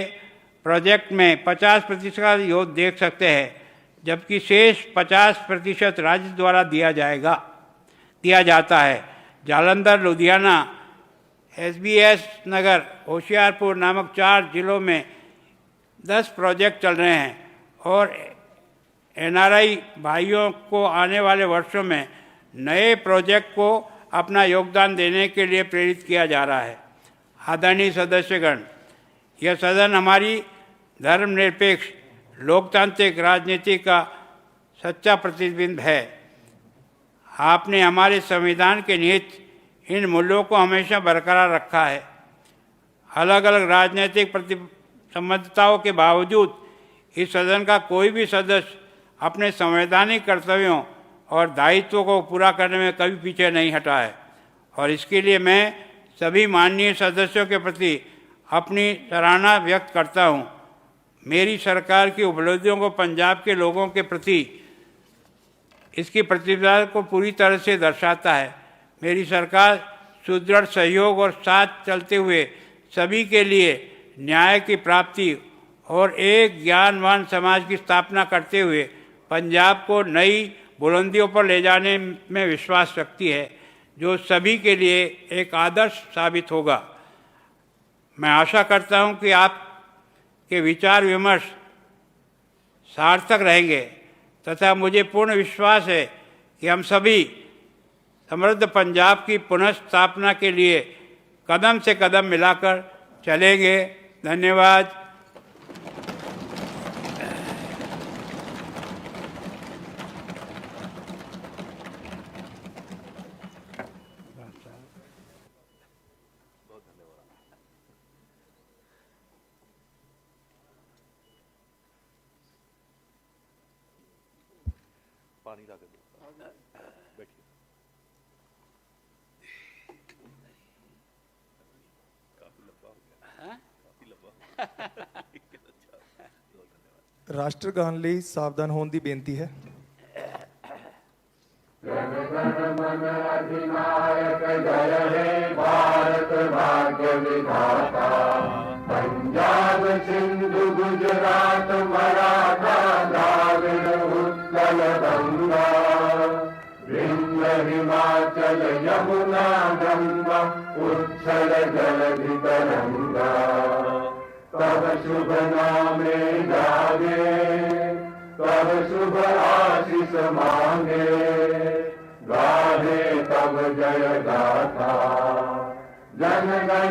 प्रोजेक्ट में 50% का योग देख सकते हैं, जबकि शेष 50% राज्य द्वारा दिया जाता है। जालंधर, लुधियाना, SBS नगर, होशियारपुर नामक 4 जिलों में 10 प्रोजेक्ट चल रहे हैं और NRI भाइयों को आने वाले वर्षों में नए प्रोजेक्ट को अपना योगदान देने के लिए प्रेरित किया जा रहा है। आदरणीय सदस्यगण, यह सदन हमारी धर्मनिरपेक्ष लोकतांत्रिक राजनीति का सच्चा प्रतिबिंब है। आपने हमारे संविधान के निहित इन मूल्यों को हमेशा बरकरार रखा है। अलग अलग राजनीतिक संबद्धताओं के बावजूद इस सदन का कोई भी सदस्य अपने संवैधानिक कर्तव्यों और दायित्वों को पूरा करने में कभी पीछे नहीं हटा है और इसके लिए मैं सभी माननीय सदस्यों के प्रति अपनी सराहना व्यक्त करता हूं। मेरी सरकार की उपलब्धियों को पंजाब के लोगों के प्रति इसकी प्रतिबद्धता को पूरी तरह से दर्शाता है। मेरी सरकार सुदृढ़ सहयोग और साथ चलते हुए सभी के लिए न्याय की प्राप्ति और एक ज्ञानवान समाज की स्थापना करते हुए पंजाब को नई बुलंदियों पर ले जाने में विश्वास रखती है, जो सभी के लिए एक आदर्श साबित होगा। मैं आशा करता हूं कि आपके विचार विमर्श सार्थक रहेंगे तथा मुझे पूर्ण विश्वास है कि हम सभी समृद्ध पंजाब की पुनः स्थापना के लिए कदम से कदम मिलाकर चलेंगे। धन्यवाद। ਰਾਸ਼ਟਰਗਾਨ ਲਈ ਸਾਵਧਾਨ ਹੋਣ ਦੀ ਬੇਨਤੀ ਹੈ। जन गण मन अधिनायक जय हे भारत भाग्य विधाता। पंजाब सिंधु गुजरात मराठा द्राविड़ उत्कल गंगा, विंध्य हिमाचल यमुना गंगा, उच्छल जलधि तरंगा। तब शुभ नामे जागे, तब शुभ आशीष मांगे, गाहे तब जय गाथा। जन गण